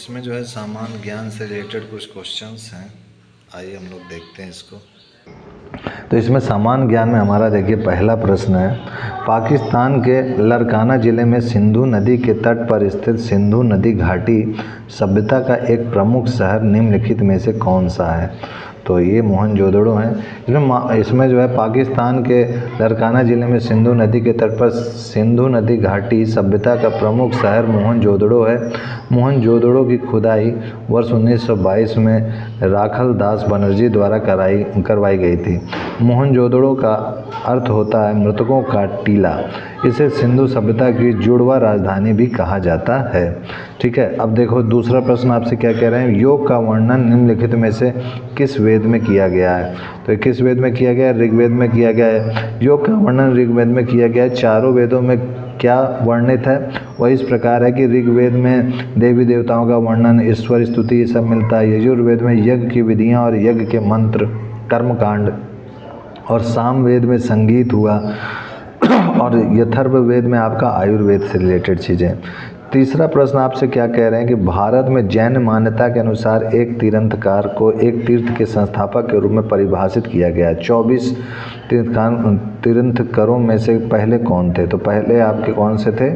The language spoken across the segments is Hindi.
इसमें जो है सामान्य ज्ञान से रिलेटेड कुछ क्वेश्चंस हैं। आइए हम लोग देखते हैं इसको। तो इसमें सामान्य ज्ञान में हमारा देखिए पहला प्रश्न है, पाकिस्तान के लरकाना ज़िले में सिंधु नदी के तट पर स्थित सिंधु नदी घाटी सभ्यता का एक प्रमुख शहर निम्नलिखित में से कौन सा है। तो ये मोहनजोदड़ो है। इसमें जो है पाकिस्तान के लरकाना ज़िले में सिंधु नदी के तट पर सिंधु नदी घाटी सभ्यता का प्रमुख शहर मोहनजोदड़ो है। मोहनजोदड़ो की खुदाई वर्ष 1922 में राखल दास बनर्जी द्वारा करवाई गई थी। मोहनजोदड़ो का अर्थ होता है मृतकों का टीला। इसे सिंधु सभ्यता की जुड़वा राजधानी भी कहा जाता है। ठीक है, अब देखो दूसरा प्रश्न आपसे क्या कह रहे हैं, योग का वर्णन निम्नलिखित में से किस वेद में किया गया है। तो किस वेद में किया गया है, ऋग्वेद में किया गया है। योग का वर्णन ऋग्वेद में किया गया है। चारों वेदों में क्या वर्णित है, वह इस प्रकार है कि ऋग्वेद में देवी देवताओं का वर्णन, ईश्वर स्तुति, ये सब मिलता है। यजुर्वेद में यज्ञ की विधियाँ और यज्ञ के मंत्र, कर्मकांड, और सामवेद में संगीत हुआ, और यथर्ववेद में आपका आयुर्वेद से रिलेटेड चीज़ें। तीसरा प्रश्न आपसे क्या कह रहे हैं कि भारत में जैन मान्यता के अनुसार एक तीर्थंकर को एक तीर्थ के संस्थापक के रूप में परिभाषित किया गया है। 24 तीर्थंकरों में से पहले कौन थे। तो पहले आपके कौन से थे,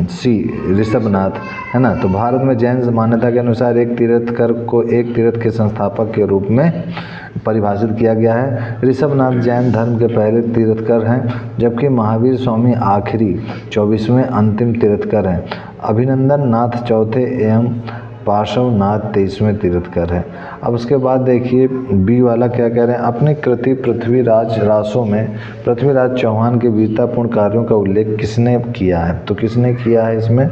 सी ऋषभनाथ, है ना। तो भारत में जैन मान्यता के अनुसार एक तीर्थंकर को एक तीर्थ के संस्थापक के रूप में परिभाषित किया गया है। ऋषभनाथ जैन धर्म के पहले तीर्थंकर हैं, जबकि महावीर स्वामी आखिरी 24वें अंतिम तीर्थंकर हैं। अभिनंदन नाथ चौथे एवं पार्श्वनाथ 23वें तीर्थंकर है। अब उसके बाद देखिए बी वाला क्या कह रहे हैं, अपनी कृति पृथ्वीराज रासों में पृथ्वीराज चौहान के वीरतापूर्ण कार्यों का उल्लेख किसने किया है। तो किसने किया है इसमें,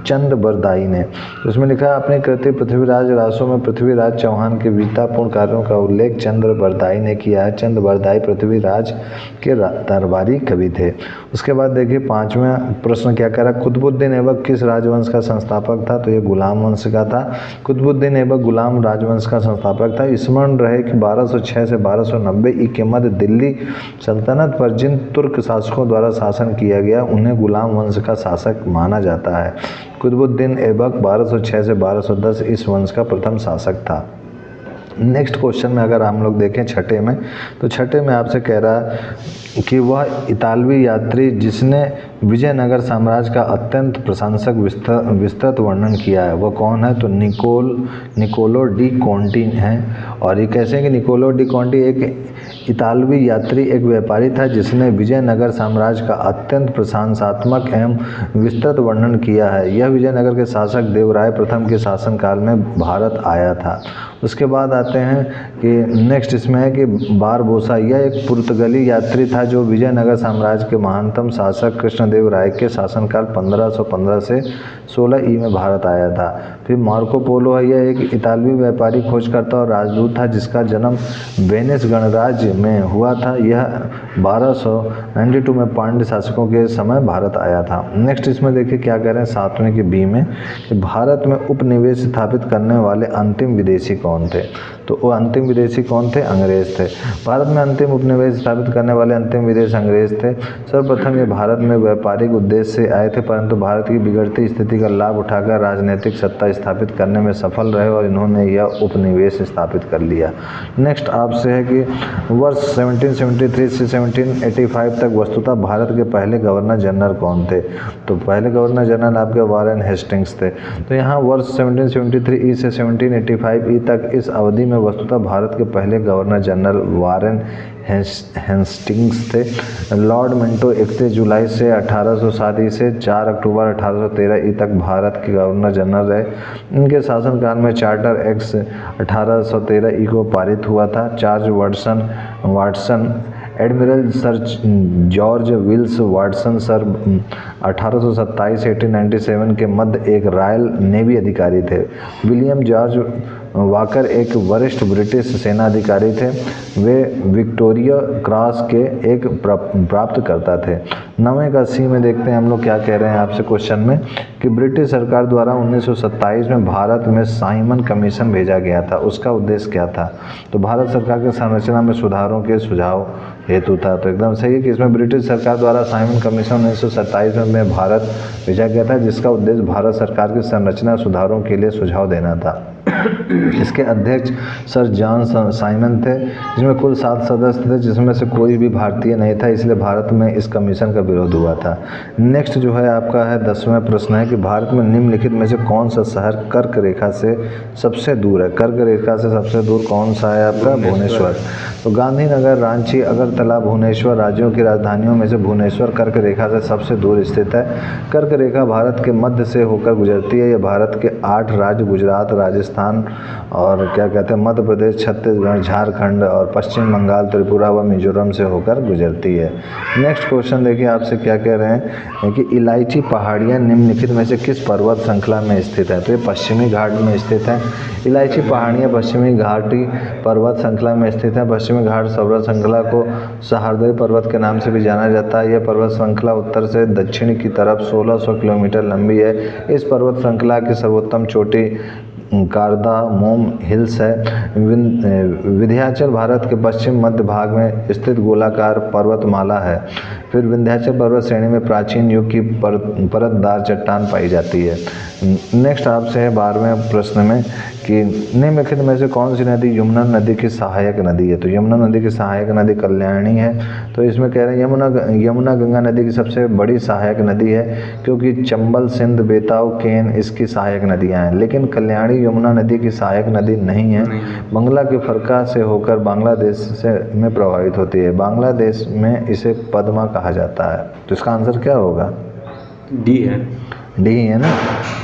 चंद बरदाई ने। तो इसमें लिखा है अपनी कृति पृथ्वीराज रासों में पृथ्वीराज चौहान के वीरतापूर्ण कार्यों का उल्लेख चंद्र बरदाई ने किया है। चंद बरदाई पृथ्वीराज के दरबारी कवि थे। उसके बाद देखिए पांचवा प्रश्न क्या कह रहा है, कुतुबुद्दीन ऐबक किस राजवंश का संस्थापक था। तो ये गुलाम वंश का था। कुतुबुद्दीन ऐबक गुलाम राजवंश का संस्थापक था। स्मरण रहे कि 1206 से 1290 ई के मध्य दिल्ली सल्तनत पर जिन तुर्क शासकों द्वारा शासन किया गया उन्हें गुलाम वंश का शासक माना जाता है। कुतुबुद्दीन ऐबक 1206 से 1210 इस वंश का प्रथम शासक था। नेक्स्ट क्वेश्चन में अगर हम लोग देखें छठे में, तो छठे में आपसे कह रहा है कि वह इतालवी यात्री जिसने विजयनगर साम्राज्य का अत्यंत प्रशंसक विस्तृत वर्णन किया है वह कौन है। तो निकोलो डी कॉन्टी हैं। और ये कैसे हैं कि निकोलो डी कॉन्टी एक इतालवी यात्री, एक व्यापारी था जिसने विजयनगर साम्राज्य का अत्यंत प्रशंसात्मक एवं विस्तृत वर्णन किया है। यह विजयनगर के शासक देवराय प्रथम के शासनकाल में भारत आया था। उसके बाद आते हैं कि नेक्स्ट इसमें है कि बारबोसा, यह एक पुर्तगाली यात्री था जो विजयनगर साम्राज्य के महानतम शासक कृष्णदेव राय के शासनकाल 1515 से 16 ई में भारत आया था। फिर मार्को पोलो है, यह एक इतालवी व्यापारी, खोजकर्ता और राजदूत था जिसका जन्म वेनिस गणराज्य में हुआ था। यह 1292 में पांड्य शासकों के समय भारत आया था। नेक्स्ट इसमें देखिए क्या कह रहे हैं सातवें के बी में कि भारत में उपनिवेश स्थापित करने वाले अंतिम विदेशी कौन थे। तो वो अंतिम विदेशी कौन थे, अंग्रेज थे। भारत में अंतिम उपनिवेश स्थापित करने वाले अंतिम विदेश अंग्रेज थे। सर्वप्रथम ये भारत में व्यापारिक उद्देश्य से आए थे, परंतु भारत की बिगड़ती स्थिति का लाभ उठाकर राजनीतिक सत्ता स्थापित करने में सफल रहे और इन्होंने यह उपनिवेश स्थापित कर लिया। नेक्स्ट आपसे है कि वर्ष 1773 से 1785 तक वस्तुतः भारत के पहले गवर्नर जनरल कौन थे। तो पहले गवर्नर जनरल आपके वारेन हेस्टिंग्स थे। तो यहाँ वर्ष 1773 ई से 1785 ई तक इस अवधि में वस्तुतः भारत के पहले गवर्नर जनरल वारेन हेस्टिंग्स थे। लॉर्ड मिंटो 31 जुलाई से 1807 ई से 4 अक्टूबर 1813 ई तक भारत के गवर्नर जनरल रहे। इनके शासनकाल में चार्टर एक्ट 1813 ई को पारित हुआ था। Charles Watson admiral sir George Wills Watson sir 1827 से 1897 के मध्य एक रॉयल नेवी अधिकारी थे। विलियम जॉर्ज वाकर एक वरिष्ठ ब्रिटिश सेनाधिकारी थे। वे विक्टोरिया क्रॉस के एक प्राप्तकर्ता थे। 9वें का सी में देखते हैं हम लोग क्या कह रहे हैं आपसे क्वेश्चन में कि ब्रिटिश सरकार द्वारा 1927 में भारत में साइमन कमीशन भेजा गया था। उसका उद्देश्य क्या था? तो भारत सरकार के संरचना में सुधारों के सुझाव हेतु था। तो एकदम सही है कि इसमें ब्रिटिश सरकार द्वारा साइमन कमीशन 1927 में भारत भेजा गया था, जिसका उद्देश्य भारत सरकार की संरचना सुधारों के लिए सुझाव देना था। इसके अध्यक्ष सर जॉन साइमन थे, जिसमें कुल 7 सदस्य थे, जिसमें से कोई भी भारतीय नहीं था, इसलिए भारत में इस कमीशन का विरोध हुआ था। नेक्स्ट जो है आपका है 10वां प्रश्न है कि भारत में निम्नलिखित में से कौन सा शहर कर्क रेखा से सबसे दूर है? कर्क रेखा से सबसे दूर कौन सा है आपका? भुवनेश्वर। तो गांधीनगर, रांची, अगरतला, भुवनेश्वर राज्यों की राजधानियों में से भुवनेश्वर कर्क रेखा से सबसे दूर स्थित है। कर्क रेखा भारत के मध्य से होकर गुजरती है। यह भारत के 8 राज्य गुजरात, राजस्थान और क्या कहते हैं मध्य प्रदेश, छत्तीसगढ़, झारखंड और पश्चिम बंगाल, त्रिपुरा व मिजोरम से होकर गुजरती है। नेक्स्ट क्वेश्चन देखिए आपसे क्या कह रहे हैं कि इलायची पहाड़ियाँ निम्नलिखित में से किस पर्वत श्रृंखला में स्थित है? तो ये पश्चिमी घाट में स्थित है। इलायची पहाड़ियाँ पश्चिमी घाटी पर्वत श्रृंखला में स्थित है। पश्चिमी घाट पर्वत श्रृंखला को सह्याद्री पर्वत के नाम से भी जाना जाता है। यह पर्वत श्रृंखला उत्तर से दक्षिण की तरफ 1600 किलोमीटर लंबी है। इस पर्वत श्रृंखला की सर्वोत्तम चोटी कार्दामोम हिल्स है। विंध्याचल भारत के पश्चिम मध्य भाग में स्थित गोलाकार पर्वतमाला है। फिर विंध्याचल पर्वत श्रेणी में प्राचीन युग की परतदार चट्टान पाई जाती है। नेक्स्ट आपसे है 12वें प्रश्न में कि निम्नलिखित में से कौन सी नदी यमुना नदी की सहायक नदी है? तो यमुना नदी की सहायक नदी कल्याणी है। तो इसमें कह रहे हैं यमुना गंगा नदी की सबसे बड़ी सहायक नदी है, क्योंकि चंबल, सिंध, बेताब, केन इसकी सहायक नदियां हैं। लेकिन कल्याणी यमुना नदी की सहायक नदी नहीं है। बंगला के फरका से होकर बांग्लादेश से में प्रभावित होती है। बांग्लादेश में इसे पद्मा कहा जाता है। तो इसका आंसर क्या होगा? डी है। डी है ना,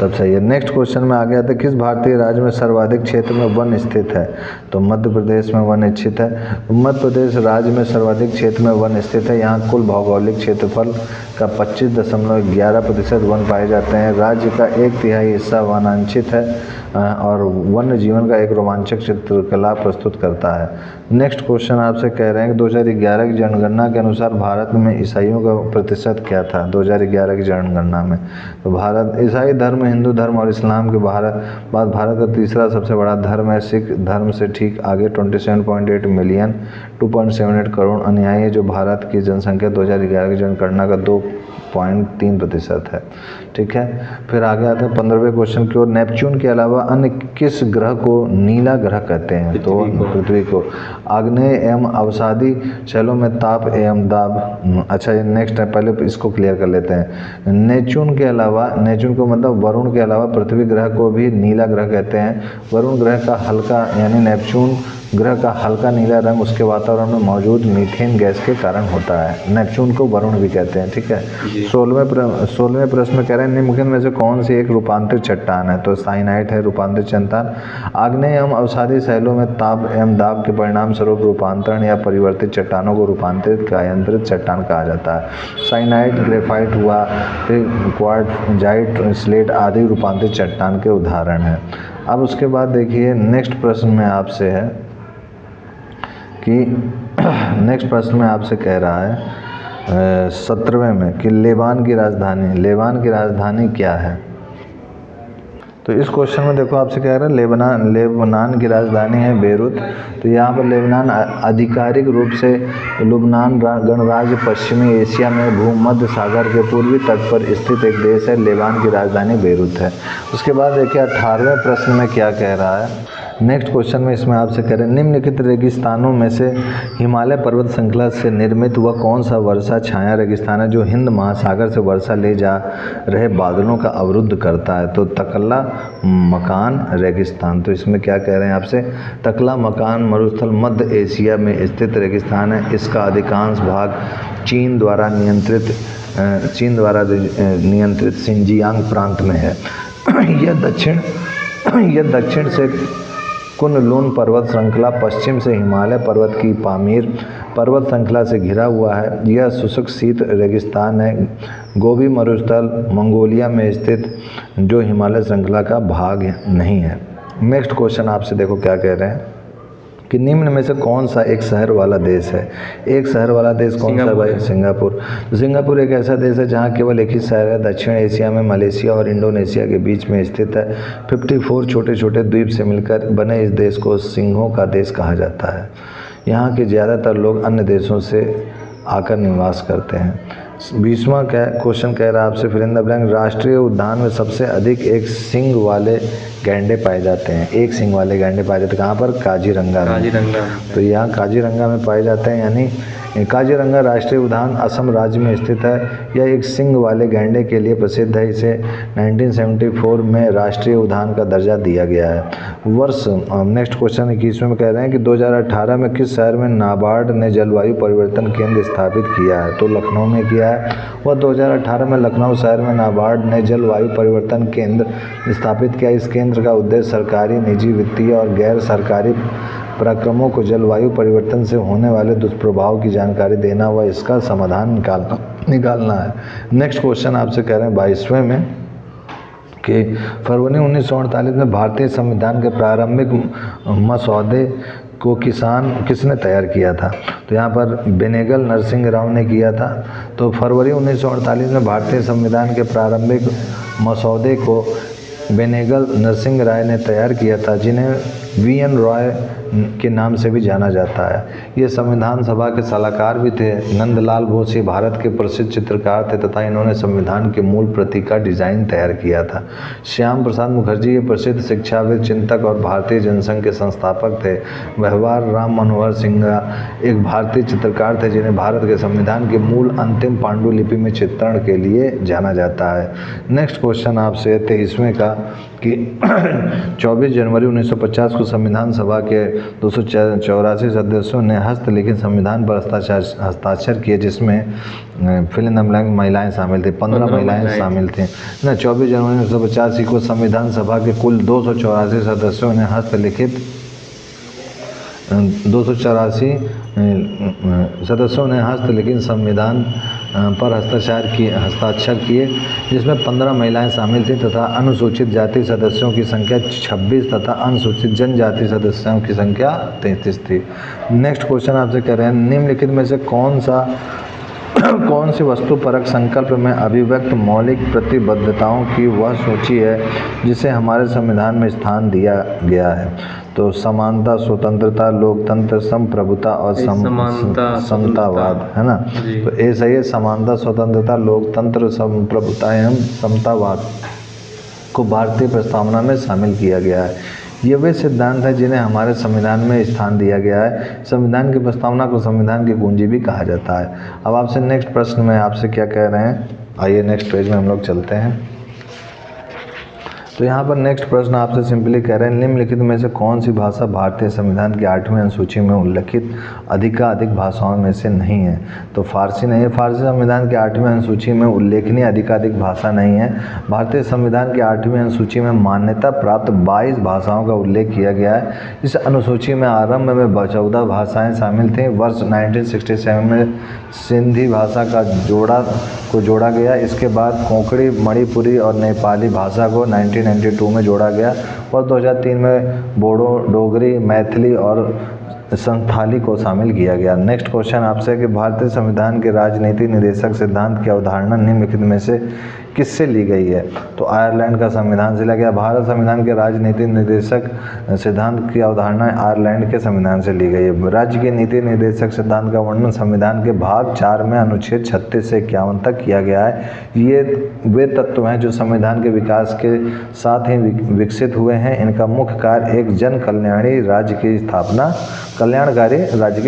तब सही है। नेक्स्ट क्वेश्चन में आ गया था किस भारतीय राज्य में सर्वाधिक क्षेत्र में वन स्थित है? तो मध्य प्रदेश में वन स्थित है। मध्य प्रदेश राज्य में सर्वाधिक क्षेत्र में वन स्थित है। यहाँ कुल भौगोलिक क्षेत्रफल का 25.11% वन पाए जाते हैं। राज्य का 1/3 हिस्सा वनांचित है और वन्य जीवन का एक रोमांचक चित्रकला प्रस्तुत करता है। नेक्स्ट क्वेश्चन आपसे कह रहे हैं कि 2011 की जनगणना के अनुसार भारत में ईसाइयों का प्रतिशत क्या था? 2011 की जनगणना में तो भारत ईसाई धर्म, हिंदू धर्म और इस्लाम के बाद भारत का तीसरा सबसे बड़ा धर्म है। सिख धर्म से ठीक आगे 27.8 मिलियन 2.78 करोड़ अनुयायी है, जो भारत की जनसंख्या 2011 की जनगणना का 2.3% है। ठीक है, फिर आगे आते हैं 15वें क्वेश्चन की ओर। नेपच्यून के अलावा अन्य किस ग्रह को नीला ग्रह कहते हैं? तो पृथ्वी को। आग्नेय एवं अवसादी शैलों में ताप एवं दाब। अच्छा, ये नेक्स्ट है, पहले इसको क्लियर कर लेते हैं। नेपच्यून के अलावा, नेपच्यून को मतलब वरुण के अलावा पृथ्वी ग्रह को भी नीला ग्रह कहते हैं। वरुण ग्रह का हल्का यानी नेपच्यून ग्रह का हल्का नीला रंग उसके वातावरण में मौजूद मीथेन गैस के कारण होता है। नेपच्यून को वरुण भी कहते हैं। ठीक है, 16वें प्रश्न में कह रहे हैं निम्नलिखित में से कौन सी एक रूपांतरित चट्टान है? तो साइनाइट है रूपांतरित चट्टान। आग्नेय एवं अवसादी शैलों में ताप एवं दाब के परिणाम स्वरूप रूपांतरण या परिवर्तित चट्टानों को रूपांतरित कायांतरित चट्टान कहा जाता है। साइनाइट, ग्रेफाइट हुआ, फिर क्वार्टजाइट, स्लेट आदि रूपांतरित चट्टान के उदाहरण हैं। अब उसके बाद देखिए नेक्स्ट प्रश्न में आपसे है कि नेक्स्ट प्रश्न में आपसे कह रहा है 17वें में कि लेबान की राजधानी क्या है? तो इस क्वेश्चन में देखो आपसे कह रहा है लेबनान की राजधानी है बेरूत। तो यहाँ पर लेबनान आधिकारिक रूप से लुबनान गणराज्य पश्चिमी एशिया में भूमध्य सागर के पूर्वी तट पर स्थित एक देश है। लेबान की राजधानी बेरूत है। उसके बाद देखिए 18वें प्रश्न में क्या कह रहा है। नेक्स्ट क्वेश्चन में इसमें आपसे कह रहे हैं निम्नलिखित रेगिस्तानों में से हिमालय पर्वत श्रृंखला से निर्मित हुआ कौन सा वर्षा छाया रेगिस्तान है जो हिंद महासागर से वर्षा ले जा रहे बादलों का अवरुद्ध करता है? तो तकला मकान रेगिस्तान। तो इसमें क्या कह रहे हैं आपसे? तकला मकान मरुस्थल मध्य एशिया में स्थित रेगिस्तान है। इसका अधिकांश भाग चीन द्वारा नियंत्रित सिंजियांग प्रांत में है। यह दक्षिण से कुनलुन पर्वत श्रृंखला, पश्चिम से हिमालय पर्वत की पामीर पर्वत श्रृंखला से घिरा हुआ है। यह शुष्क शीत रेगिस्तान है। गोबी मरुस्थल मंगोलिया में स्थित जो हिमालय श्रृंखला का भाग नहीं है। नेक्स्ट क्वेश्चन आपसे देखो क्या कह रहे हैं कि निम्न में से कौन सा एक शहर वाला देश है। एक शहर वाला देश कौन सा है भाई? सिंगापुर। तो सिंगापुर एक ऐसा देश है जहाँ केवल एक ही शहर है, दक्षिण एशिया में मलेशिया और इंडोनेशिया के बीच में स्थित है। 54 छोटे छोटे द्वीप से मिलकर बने इस देश को सिंहों का देश कहा जाता है। यहाँ के ज़्यादातर लोग अन्य देशों से आकर निवास करते हैं। 20वां क्वेश्चन कह रहा है आपसे फिल इन द ब्लैंक, राष्ट्रीय उद्यान में सबसे अधिक एक सींग वाले गैंडे पाए जाते हैं। एक सींग वाले गैंडे पाए जाते हैं कहाँ पर? काजीरंगा में। तो यहाँ काजीरंगा में पाए जाते हैं, यानी काजीरंगा राष्ट्रीय उद्यान असम राज्य में स्थित है। यह एक सींग वाले गैंडे के लिए प्रसिद्ध है। इसे 1974 में राष्ट्रीय उद्यान का दर्जा दिया गया है। वर्ष नेक्स्ट क्वेश्चन 21वें में कह रहे हैं कि 2018 में किस शहर में नाबार्ड ने जलवायु परिवर्तन केंद्र स्थापित किया है? तो लखनऊ में किया है। वह 2018 में लखनऊ शहर में नाबार्ड ने जलवायु परिवर्तन केंद्र स्थापित किया। इस केंद्र का उद्देश्य सरकारी, निजी, वित्तीय और गैर सरकारी कार्यक्रमों को जलवायु परिवर्तन से होने वाले दुष्प्रभाव की जानकारी देना व इसका समाधान निकालना है। नेक्स्ट क्वेश्चन आपसे कह रहे हैं 22वें में कि फरवरी 1948 में भारतीय संविधान के प्रारंभिक मसौदे को किसने तैयार किया था? तो यहाँ पर बेनेगल नरसिंह राव ने किया था। तो फरवरी 1948 में भारतीय संविधान के प्रारंभिक मसौदे को बेनेगल नरसिंह राय ने तैयार किया था, जिन्हें वीएन रॉय के नाम से भी जाना जाता है। ये संविधान सभा के सलाहकार भी थे। नंदलाल बोस ये भारत के प्रसिद्ध चित्रकार थे तथा इन्होंने संविधान की मूल प्रति का डिज़ाइन तैयार किया था। श्याम प्रसाद मुखर्जी ये प्रसिद्ध शिक्षाविद, चिंतक और भारतीय जनसंघ के संस्थापक थे। व्यवहार राम मनोहर सिंघा एक भारतीय चित्रकार थे, जिन्हें भारत के संविधान की मूल अंतिम पांडुलिपि में चित्रण के लिए जाना जाता है। नेक्स्ट क्वेश्चन आपसे 23वें का कि 24 जनवरी 1950 को संविधान सभा के 284 सदस्यों ने हस्तलिखित संविधान पर हस्ताक्षर किए, जिसमें फिल इन द ब्लैंक महिलाएं शामिल थी। 15 महिलाएं शामिल थी ना। 24 जनवरी 1985 को संविधान सभा के कुल 284 सदस्यों ने हस्तलिखित 284 सदस्यों ने हस्तलिखित संविधान पर हस्ताक्षर किए, जिसमें 15 महिलाएं शामिल थीं तथा अनुसूचित जाति सदस्यों की संख्या 26 तथा अनुसूचित जनजाति सदस्यों की संख्या 33 थी। नेक्स्ट क्वेश्चन आपसे कह रहे हैं निम्नलिखित में से कौन सी वस्तुपरक संकल्प में अभिव्यक्त मौलिक प्रतिबद्धताओं की वह सूची है जिसे हमारे संविधान में स्थान दिया गया है? तो समानता, स्वतंत्रता, लोकतंत्र, संप्रभुता और समतावाद, है ना। तो ये सही है। समानता, स्वतंत्रता, लोकतंत्र, संप्रभुता एवं समतावाद को भारतीय प्रस्तावना में शामिल किया गया है। ये वे सिद्धांत हैं जिन्हें हमारे संविधान में स्थान दिया गया है। संविधान की प्रस्तावना को संविधान की कुंजी भी कहा जाता है। अब आपसे नेक्स्ट प्रश्न में आपसे क्या कह रहे हैं, आइए नेक्स्ट पेज में हम लोग चलते हैं। तो यहाँ पर नेक्स्ट प्रश्न आपसे सिंपली कह रहे हैं निम्नलिखित में से कौन सी भाषा भारतीय संविधान की 8वीं अनुसूची में उल्लिखित अधिकाधिक भाषाओं में से नहीं है? तो फारसी नहीं है। फारसी संविधान की 8वीं अनुसूची में उल्लेखनीय अधिकाधिक भाषा नहीं है। भारतीय संविधान की 8वीं अनुसूची में मान्यता प्राप्त 22 भाषाओं का उल्लेख किया गया है। इस अनुसूची में आरंभ में 14 भाषाएँ शामिल थीं। वर्ष 1967 में सिंधी भाषा को जोड़ा गया। इसके बाद कोंकणी, मणिपुरी और नेपाली भाषा को 1992 में जोड़ा गया और 2003 में बोडो, डोगरी, मैथिली और संथाली को शामिल किया गया। नेक्स्ट क्वेश्चन आपसे कि भारतीय संविधान के राजनीति निर्देशक सिद्धांत की अवधारणा निम्नलिखित में से किससे ली गई है? तो आयरलैंड का संविधान से लिया गया। भारत संविधान के राजनीति निर्देशक सिद्धांत की अवधारणा आयरलैंड के संविधान से ली गई है। राज्य के नीति निर्देशक सिद्धांत का वर्णन संविधान के भाग 4 में अनुच्छेद 36 से 51 तक किया गया है। ये वे तत्व हैं जो संविधान के विकास के साथ ही विकसित हुए हैं। इनका मुख्य कार्य एक जन कल्याणकारी राज्य की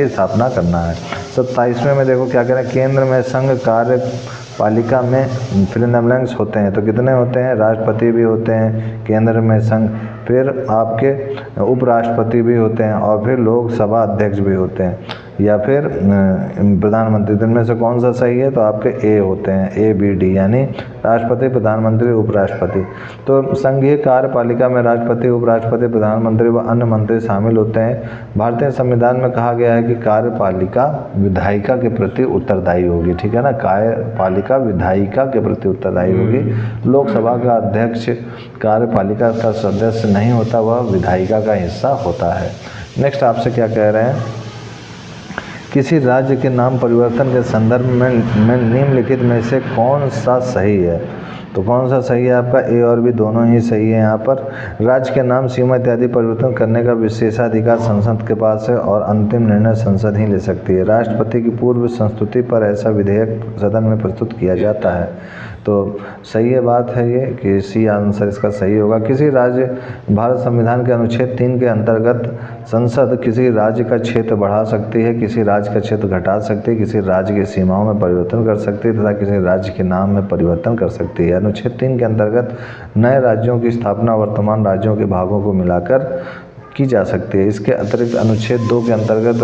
स्थापना करना है। 27वें में देखो क्या कह रहे हैं, केंद्र में संघ कार्यपालिका में फिल इन द ब्लैंक्स होते हैं। तो कितने होते हैं? राष्ट्रपति भी होते हैं केंद्र में संघ, फिर आपके उपराष्ट्रपति भी होते हैं और फिर लोकसभा अध्यक्ष भी होते हैं, या फिर प्रधानमंत्री। तो इनमें से कौन सा सही है? तो आपके ए होते हैं, ए बी डी, यानी राष्ट्रपति, प्रधानमंत्री, उपराष्ट्रपति। तो संघीय कार्यपालिका में राष्ट्रपति, उपराष्ट्रपति, प्रधानमंत्री व अन्य मंत्री शामिल होते हैं। भारतीय संविधान में कहा गया है कि कार्यपालिका विधायिका के प्रति उत्तरदायी होगी, ठीक है ना, कार्यपालिका विधायिका के प्रति उत्तरदायी होगी। लोकसभा का अध्यक्ष कार्यपालिका का सदस्य नहीं होता, वह विधायिका का हिस्सा होता है। नेक्स्ट आपसे क्या कह रहे हैं, किसी राज्य के नाम परिवर्तन के संदर्भ में निम्नलिखित में से कौन सा सही है? तो कौन सा सही है आपका? ए और बी दोनों ही सही है। यहाँ पर राज्य के नाम, सीमा इत्यादि परिवर्तन करने का विशेषाधिकार संसद के पास है और अंतिम निर्णय संसद ही ले सकती है। राष्ट्रपति की पूर्व संस्तुति पर ऐसा विधेयक सदन में प्रस्तुत किया जाता है। तो सही है बात है ये कि सी आंसर इसका सही होगा। किसी राज्य, भारत संविधान के अनुच्छेद 3 के अंतर्गत संसद किसी राज्य का क्षेत्र बढ़ा सकती है, किसी राज्य का क्षेत्र घटा सकती है, किसी राज्य की सीमाओं में परिवर्तन कर सकती है तथा किसी राज्य के नाम में परिवर्तन कर सकती है। अनुच्छेद 3 के अंतर्गत नए राज्यों की स्थापना वर्तमान राज्यों के भागों को मिलाकर की जा सकती है। इसके अतिरिक्त अनुच्छेद 2 के अंतर्गत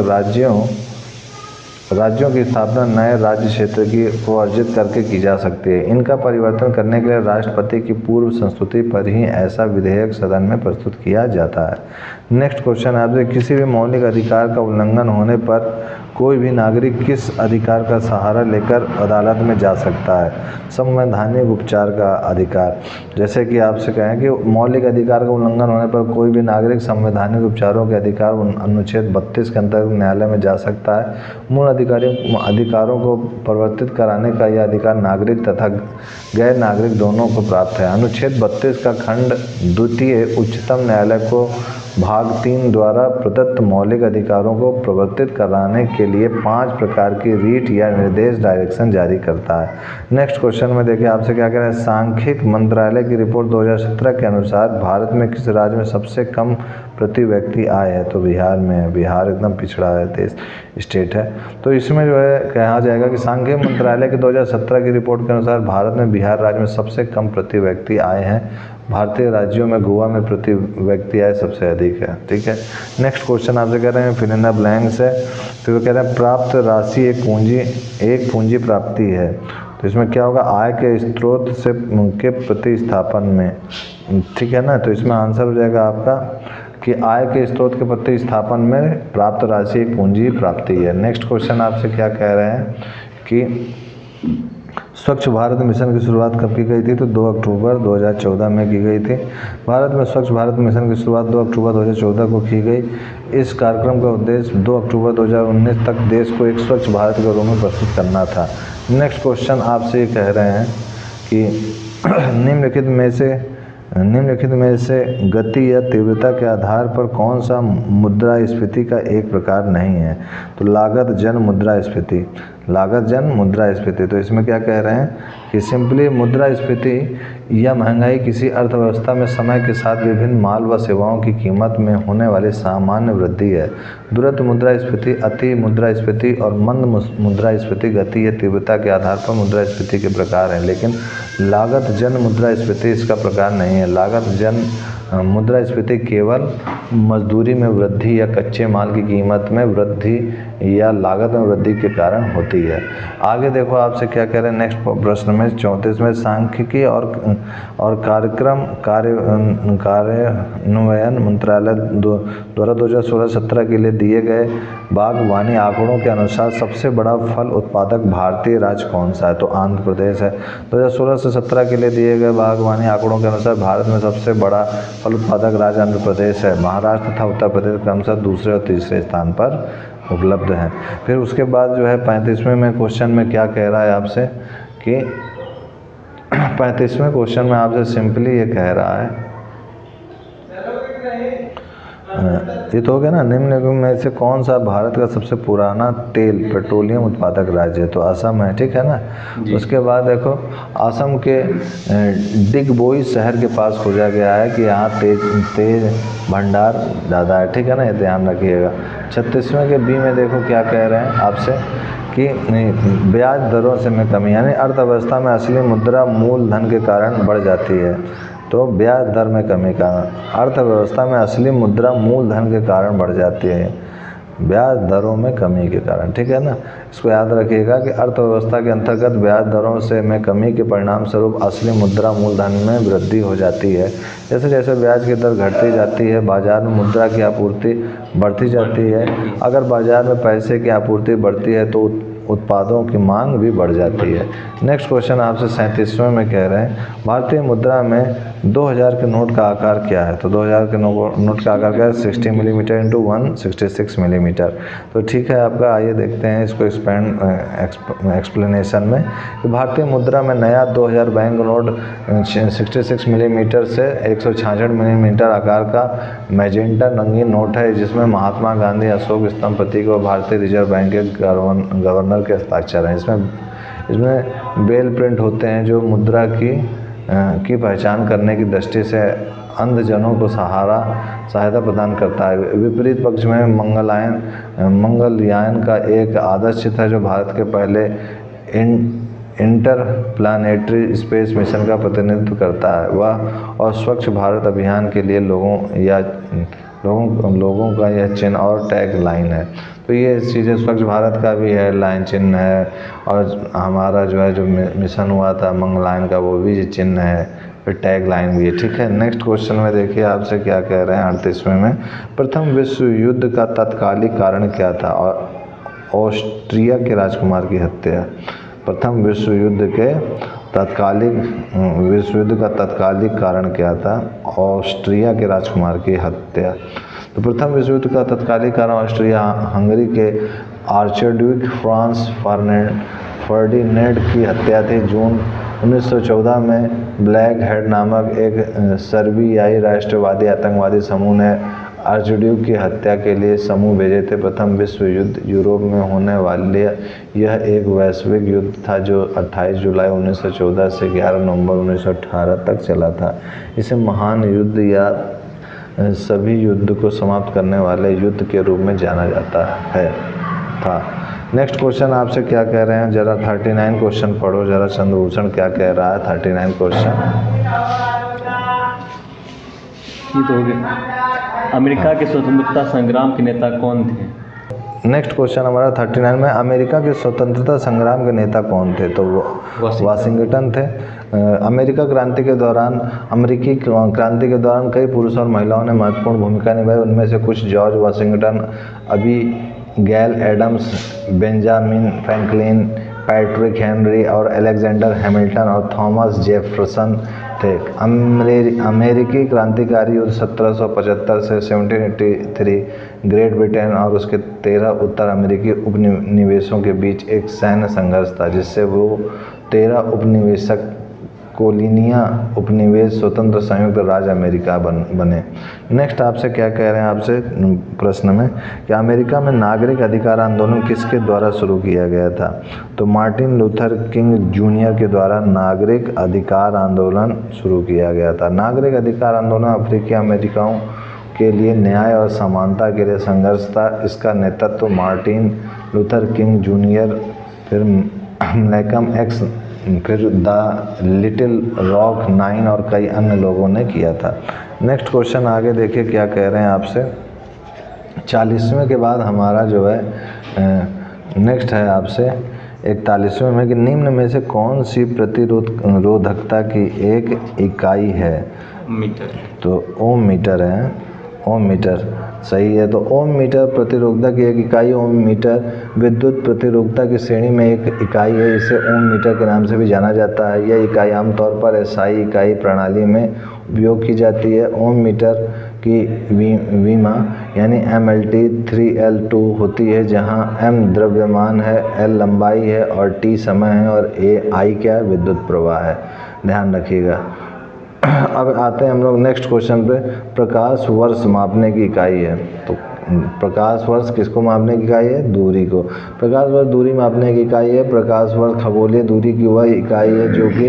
राज्यों की स्थापना नए राज्य क्षेत्र को अर्जित करके की जा सकती है। इनका परिवर्तन करने के लिए राष्ट्रपति की पूर्व संस्तुति पर ही ऐसा विधेयक सदन में प्रस्तुत किया जाता है। नेक्स्ट क्वेश्चन आपसे, किसी भी मौलिक अधिकार का उल्लंघन होने पर कोई भी नागरिक किस अधिकार का सहारा लेकर अदालत में जा सकता है? संवैधानिक उपचार का अधिकार। जैसे कि आपसे कहें कि मौलिक अधिकार का उल्लंघन होने पर कोई भी नागरिक संवैधानिक उपचारों के अधिकार अनुच्छेद 32 के अंतर्गत न्यायालय में जा सकता है। मूल अधिकारों को परिवर्तित कराने का यह अधिकार नागरिक तथा गैर नागरिक दोनों को प्राप्त है। अनुच्छेद 32 का खंड 2 उच्चतम न्यायालय को भाग 3 द्वारा प्रदत्त मौलिक अधिकारों को प्रवर्तित कराने के लिए 5 प्रकार की रीट या निर्देश डायरेक्शन जारी करता है। नेक्स्ट क्वेश्चन में देखिए आपसे क्या कह रहे हैं, सांख्यिकी मंत्रालय की रिपोर्ट 2017 के अनुसार भारत में किस राज्य में सबसे कम प्रति व्यक्ति आय है? तो बिहार में है। बिहार एकदम पिछड़ा है देश, स्टेट है। तो इसमें जो है कहा जाएगा कि सांख्यिकी मंत्रालय के 2017 की रिपोर्ट के अनुसार भारत में बिहार राज्य में सबसे कम प्रति व्यक्ति आय हैं। भारतीय राज्यों में गोवा में प्रति व्यक्ति आय सबसे अधिक है, ठीक है। नेक्स्ट क्वेश्चन आपसे कह रहे हैं फिल इन द ब्लैंक्स है। फिर वो कह रहे हैं प्राप्त राशि एक पूंजी प्राप्ति है। तो इसमें क्या होगा, आय के स्रोत से के प्रतिस्थापन में, ठीक है ना। तो इसमें आंसर हो जाएगा आपका कि आय के स्रोत के प्रतिस्थापन में प्राप्त राशि एक पूंजी प्राप्ति है। नेक्स्ट क्वेश्चन आपसे क्या कह रहे हैं कि स्वच्छ भारत मिशन की शुरुआत कब की गई थी? तो 2 अक्टूबर 2014 में की गई थी। भारत में स्वच्छ भारत मिशन की शुरुआत 2 अक्टूबर 2014 को की गई। इस कार्यक्रम का उद्देश्य 2 अक्टूबर 2019 तक देश को एक स्वच्छ भारत के रूप में प्रस्तुत करना था। नेक्स्ट क्वेश्चन आपसे ये कह रहे हैं कि निम्नलिखित में से गति या तीव्रता के आधार पर कौन सा मुद्रास्फीति का एक प्रकार नहीं है? तो लागत जन मुद्रास्फीति, लागत जन मुद्रास्फीति। तो इसमें क्या कह रहे हैं कि सिंपली मुद्रास्फीति या महंगाई किसी अर्थव्यवस्था में समय के साथ विभिन्न माल व सेवाओं की कीमत में होने वाली सामान्य वृद्धि है। द्रुत मुद्रास्फीति, अति मुद्रास्फीति और मंद मुद्रास्फीति गति या तीव्रता के आधार पर मुद्रास्फीति के प्रकार हैं, लेकिन लागत जन मुद्रास्फीति इसका प्रकार नहीं है। लागत जन मुद्रास्फीति केवल मजदूरी में वृद्धि या कच्चे माल की कीमत में वृद्धि या लागत में वृद्धि के कारण होती है। आगे देखो आपसे क्या कह रहे हैं नेक्स्ट प्रश्न में 34 में, सांख्यिकी और कार्यान्वयन मंत्रालय द्वारा 2016-17 के लिए दिए गए बागवानी आंकड़ों के अनुसार सबसे बड़ा फल उत्पादक भारतीय राज्य कौन सा है? तो आंध्र प्रदेश है। 2016 से 17 के लिए दिए गए बागवानी आंकड़ों के अनुसार भारत में सबसे बड़ा फल उत्पादक राज्य आंध्र प्रदेश है। महाराष्ट्र तथा उत्तर प्रदेश क्रमशः दूसरे और तीसरे स्थान पर उपलब्ध हैं। फिर उसके बाद जो है 35वें में क्वेश्चन में क्या कह रहा है आपसे कि 35वें क्वेश्चन में आपसे सिंपली ये कह रहा है, ये तो हो गया ना, निम्न में से कौन सा भारत का सबसे पुराना तेल पेट्रोलियम उत्पादक राज्य है? तो असम है, ठीक है ना। उसके बाद देखो असम के डिगबोई शहर के पास खोजा गया है कि यहाँ तेज भंडार ज़्यादा है, ठीक है ना, ये ध्यान रखिएगा। 36वें के बी में देखो क्या कह रहे हैं आपसे कि ब्याज दरों से में कमी, यानी अर्थव्यवस्था में असली मुद्रा मूलधन के कारण बढ़ जाती है। तो ब्याज दर में कमी का अर्थव्यवस्था में असली मुद्रा मूलधन के कारण बढ़ जाती है। ब्याज दरों में कमी के कारण, ठीक है ना। इसको याद रखिएगा कि अर्थव्यवस्था के अंतर्गत ब्याज दरों से में कमी के परिणाम स्वरूप असली मुद्रा मूलधन में वृद्धि हो जाती है। जैसे जैसे ब्याज की दर घटती जाती है, बाजार में मुद्रा की आपूर्ति बढ़ती जाती है। अगर बाजार में पैसे की आपूर्ति बढ़ती है तो उत्पादों की मांग भी बढ़ जाती है। नेक्स्ट क्वेश्चन आपसे 37वें में कह रहे हैं, भारतीय मुद्रा में 2000 के नोट का आकार क्या है। तो 2000 के नोट का आकार क्या है, 60 मिलीमीटर इंटू 166 मिलीमीटर। तो ठीक है आपका, आइए देखते हैं इसको एक्सप्लेनेशन में कि भारतीय मुद्रा में नया 2000 बैंक नोट 66 मिलीमीटर से 166 मिलीमीटर आकार का मैजेंटा रंगीन नोट है, जिसमें महात्मा गांधी, अशोक स्तंभ प्रतीक और भारतीय रिजर्व बैंक के गवर्नर के हस्ताक्षर हैं। इसमें बेल प्रिंट होते हैं जो मुद्रा की पहचान करने की दृष्टि से अंधजनों को सहायता प्रदान करता है। विपरीत पक्ष में मंगलयान का एक आदर्श चित्र है जो भारत के पहले इंटरप्लानेटरी स्पेस मिशन का प्रतिनिधित्व करता है। वह और स्वच्छ भारत अभियान के लिए लोगों का यह चिन्ह और टैग लाइन है। तो ये चीज़ें स्वच्छ भारत का भी है, लाइन चिन्ह है, और हमारा जो है जो मिशन हुआ था मंगलयान का वो भी चिन्ह है, फिर टैग लाइन भी है, ठीक है। नेक्स्ट क्वेश्चन में देखिए आपसे क्या कह रहे हैं 38वें में, प्रथम विश्व युद्ध का तत्कालिक कारण क्या था। और ऑस्ट्रिया के राजकुमार की हत्या। प्रथम विश्व युद्ध का तत्कालिक कारण क्या था, ऑस्ट्रिया के राजकुमार की हत्या। तो प्रथम विश्व युद्ध का तत्कालिक कारण ऑस्ट्रिया हंगरी के आर्चड्यूक फ्रांस फर्डिनेंड की हत्या थी। जून 1914 में ब्लैक हेड नामक एक सर्बियाई राष्ट्रवादी आतंकवादी समूह ने आर्चड्यूक की हत्या के लिए समूह भेजे थे। प्रथम विश्व युद्ध यूरोप में होने वाले यह एक वैश्विक युद्ध था जो 28 जुलाई 1914 से 11 नवंबर 1918 तक चला था। इसे महान युद्ध या सभी युद्ध को समाप्त करने वाले युद्ध के रूप में जाना जाता था। नेक्स्ट क्वेश्चन आपसे क्या कह रहे हैं, जरा 39 क्वेश्चन पढ़ो, जरा चंद्रभूषण क्या कह रहा है 39 क्वेश्चन। ये तो हो गया। अमेरिका के स्वतंत्रता संग्राम के नेता कौन थे। नेक्स्ट क्वेश्चन हमारा 39 में, अमेरिका के स्वतंत्रता संग्राम के नेता कौन थे। तो वो वाशिंगटन थे। अमेरिकी क्रांति के दौरान कई पुरुष और महिलाओं ने महत्वपूर्ण भूमिका निभाई। उनमें से कुछ George Washington, Abigail Adams, Benjamin Franklin, Patrick Henry और अलेक्जेंडर हैमिल्टन और थॉमस जेफरसन थे। अमेरिकी क्रांतिकारी युद्ध 1775 से 1783 ग्रेट ब्रिटेन और उसके 13 उत्तर अमेरिकी उपनिवेशों के बीच एक सैन्य संघर्ष था, जिससे वो 13 कोलिनिया उपनिवेश स्वतंत्र संयुक्त राज्य अमेरिका बने। नेक्स्ट आपसे क्या कह रहे हैं आपसे प्रश्न में कि अमेरिका में नागरिक अधिकार आंदोलन किसके द्वारा शुरू किया गया था। तो मार्टिन लूथर किंग जूनियर के द्वारा नागरिक अधिकार आंदोलन शुरू किया गया था। नागरिक अधिकार आंदोलन अफ्रीकी अमेरिकाओं के लिए न्याय और समानता के लिए संघर्ष था। इसका नेतृत्व मार्टिन लूथर किंग जूनियर, फिर मैकम एक्स, फिर द लिटिल रॉक 9 और कई अन्य लोगों ने किया था। नेक्स्ट क्वेश्चन आगे देखिए क्या कह रहे हैं आपसे। 40वें के बाद हमारा जो है नेक्स्ट है आपसे 41वें में कि निम्न में से कौन सी प्रतिरोधकता की एक इकाई है। मीटर। तो ओम मीटर है, ओम मीटर सही है। तो ओम मीटर प्रतिरोधकता की एक इकाई। ओम मीटर विद्युत प्रतिरोधकता की श्रेणी में एक इकाई है। इसे ओम मीटर के नाम से भी जाना जाता है। यह इकाई आमतौर पर एसआई इकाई प्रणाली में उपयोग की जाती है। ओम मीटर की विमा यानी MLT 3L2 होती है, जहां M द्रव्यमान है, L लंबाई है और T समय है और I क्या है, विद्युत प्रवाह है। ध्यान रखिएगा। अब आते हैं हम लोग नेक्स्ट क्वेश्चन पे। प्रकाश वर्ष मापने की इकाई है। तो प्रकाश वर्ष किसको मापने की इकाई है, दूरी को। प्रकाश वर्ष दूरी मापने की इकाई है। प्रकाश वर्ष खगोलीय दूरी की वह इकाई है जो कि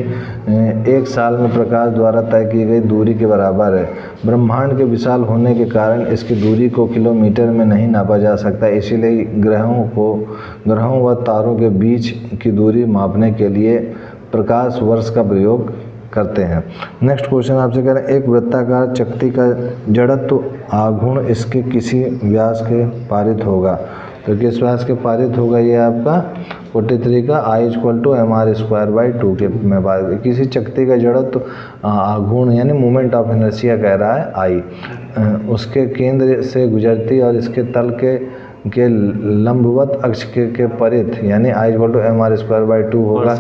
एक साल में प्रकाश द्वारा तय की गई दूरी के बराबर है। ब्रह्मांड के विशाल होने के कारण इसकी दूरी को किलोमीटर में नहीं नापा जा सकता, इसीलिए ग्रहों व तारों के बीच की दूरी मापने के लिए प्रकाश वर्ष का प्रयोग करते हैं। नेक्स्ट क्वेश्चन आपसे कह रहे हैं एक वृत्ताकार चकती का जड़त्व आघूर्ण इसके किसी व्यास के पारित होगा। तो किस व्यास के पारित होगा? ये आपका 43 का I=mr²/2 के में बात। किसी चकती का जड़त्व आघूर्ण यानी मोमेंट ऑफ इनर्शिया कह रहा है I, उसके केंद्र से गुजरती और इसके तल के लंबवत अक्ष के परित यानी I=mr²/2 होगा,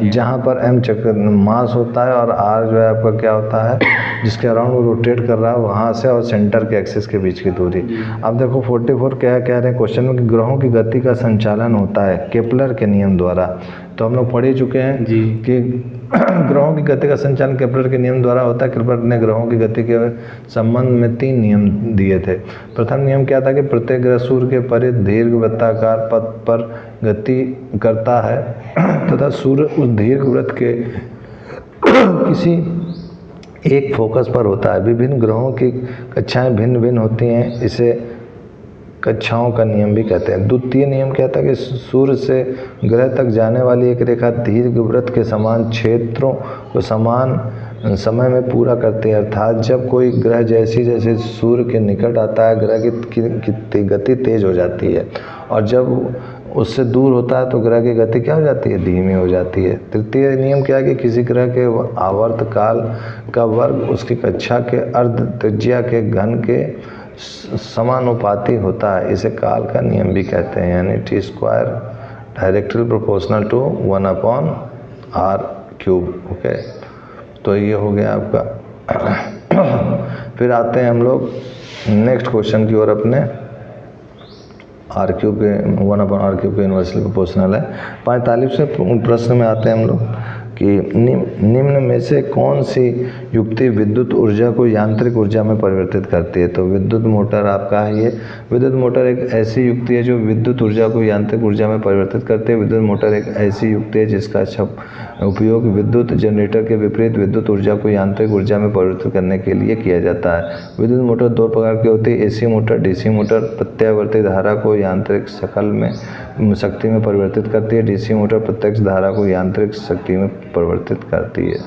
जहाँ पर m चक्र मास होता है और r जो है आपका क्या होता है, जिसके अराउंड वो रोटेट कर रहा है वहाँ से और सेंटर के एक्सिस के बीच की दूरी। अब देखो 44 क्या कह रहे हैं क्वेश्चन में कि ग्रहों की गति का संचालन होता है केपलर के नियम द्वारा। तो हम लोग पढ़ ही चुके हैं जी कि ग्रहों की गति का संचालन केपलर के नियम द्वारा होता है। केपलर ने ग्रहों की गति के संबंध में 3 नियम दिए थे। प्रथम नियम क्या था कि प्रत्येक ग्रह सूर्य के परित दीर्घ वृत्ताकार पथ पर गति करता है तथा सूर्य उस दीर्घ वृत्त के किसी एक फोकस पर होता है। विभिन्न ग्रहों की कक्षाएं भिन्न भिन्न होती हैं, इसे कक्षाओं का नियम भी कहते हैं। द्वितीय नियम कहता है कि सूर्य से ग्रह तक जाने वाली एक रेखा दीर्घ वृत्त के समान क्षेत्रों को समान समय में पूरा करती है। अर्थात जब कोई ग्रह जैसे जैसे सूर्य के निकट आता है ग्रह की गति तेज हो जाती है और जब उससे दूर होता है तो ग्रह की गति क्या हो जाती है, धीमी हो जाती है। तृतीय नियम क्या है कि किसी ग्रह के आवर्त काल का वर्ग उसकी कक्षा के अर्ध त्रिज्या के घन के समानुपाती होता है, इसे काल का नियम भी कहते हैं, यानी T² directly proportional to 1/r³। Okay, तो ये हो गया आपका। फिर आते हैं हम लोग नेक्स्ट क्वेश्चन की ओर अपने। r³ के 1/r³ के इन्वर्सली प्रोपोर्शनल है। 45वें प्रश्न में आते हैं हम लोग कि निम्न में से कौन सी युक्ति विद्युत ऊर्जा को यांत्रिक ऊर्जा में परिवर्तित करती है। तो विद्युत मोटर आपका है ये। विद्युत मोटर एक ऐसी युक्ति है जो विद्युत ऊर्जा को यांत्रिक ऊर्जा में परिवर्तित करती है। विद्युत मोटर एक ऐसी युक्ति है जिसका उपयोग विद्युत जनरेटर के विपरीत विद्युत ऊर्जा को यांत्रिक ऊर्जा में परिवर्तित करने के लिए किया जाता है। विद्युत मोटर 2 प्रकार की होती है, AC मोटर, DC मोटर। प्रत्यावर्ती धारा को यांत्रिक शक्ति में परिवर्तित करती है। DC मोटर प्रत्यक्ष धारा को यांत्रिक शक्ति में परिवर्तित करती है।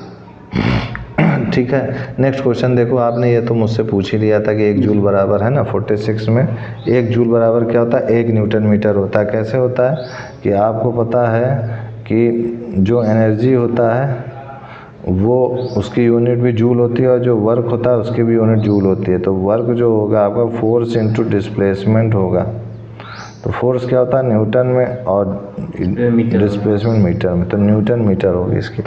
ठीक है, नेक्स्ट क्वेश्चन देखो। आपने ये तो मुझसे पूछ ही लिया था कि 1 जूल बराबर है ना 46 में 1 जूल बराबर क्या होता है, 1 न्यूटन मीटर होता है। कैसे होता है कि आपको पता है कि जो एनर्जी होता है वो उसकी यूनिट भी जूल होती है और जो वर्क होता है उसकी भी यूनिट जूल होती है। तो वर्क जो होगा आपका फोर्स इंटू डिस्प्लेसमेंट होगा। तो फोर्स क्या होता है न्यूटन में और डिस्प्लेसमेंट मीटर में, तो न्यूटन मीटर होगी इसकी।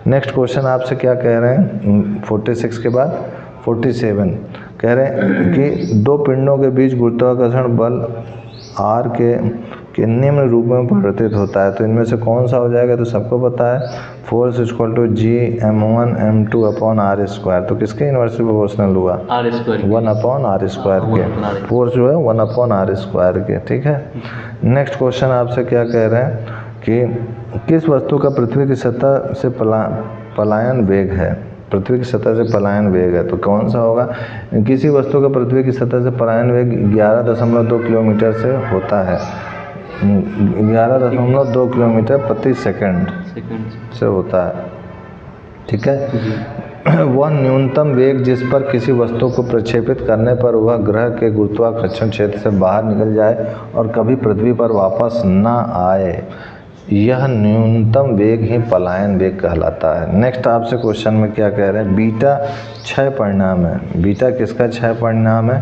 नेक्स्ट क्वेश्चन आपसे क्या कह रहे हैं 46 के बाद 47 कह रहे हैं कि 2 पिंडों के बीच गुरुत्वाकर्षण बल R के निम्न रूप में परिवर्तित होता है। तो इनमें से कौन सा हो जाएगा, तो सबको पता है फोर्स G(m1m2)/r²। तो किसके इन्वर्सली प्रोपोर्शनल हुआ, r², 1/r² के। फोर्स जो है 1/r² के। ठीक है, नेक्स्ट क्वेश्चन आपसे क्या कह रहे हैं कि किस वस्तु का पृथ्वी की सतह से पलायन वेग है। पृथ्वी की सतह से पलायन वेग है, तो कौन सा होगा। किसी वस्तु का पृथ्वी की सतह से पलायन वेग 11.2 किलोमीटर से होता है। 11.2 किलोमीटर प्रति सेकंड से होता है। ठीक है, वह न्यूनतम वेग जिस पर किसी वस्तु को प्रक्षेपित करने पर वह ग्रह के गुरुत्वाकर्षण क्षेत्र से बाहर निकल जाए और कभी पृथ्वी पर वापस न आए, यह न्यूनतम वेग ही पलायन वेग कहलाता है। नेक्स्ट आपसे क्वेश्चन में क्या कह रहे हैं, बीटा क्षय परिणाम है। बीटा किसका क्षय परिणाम है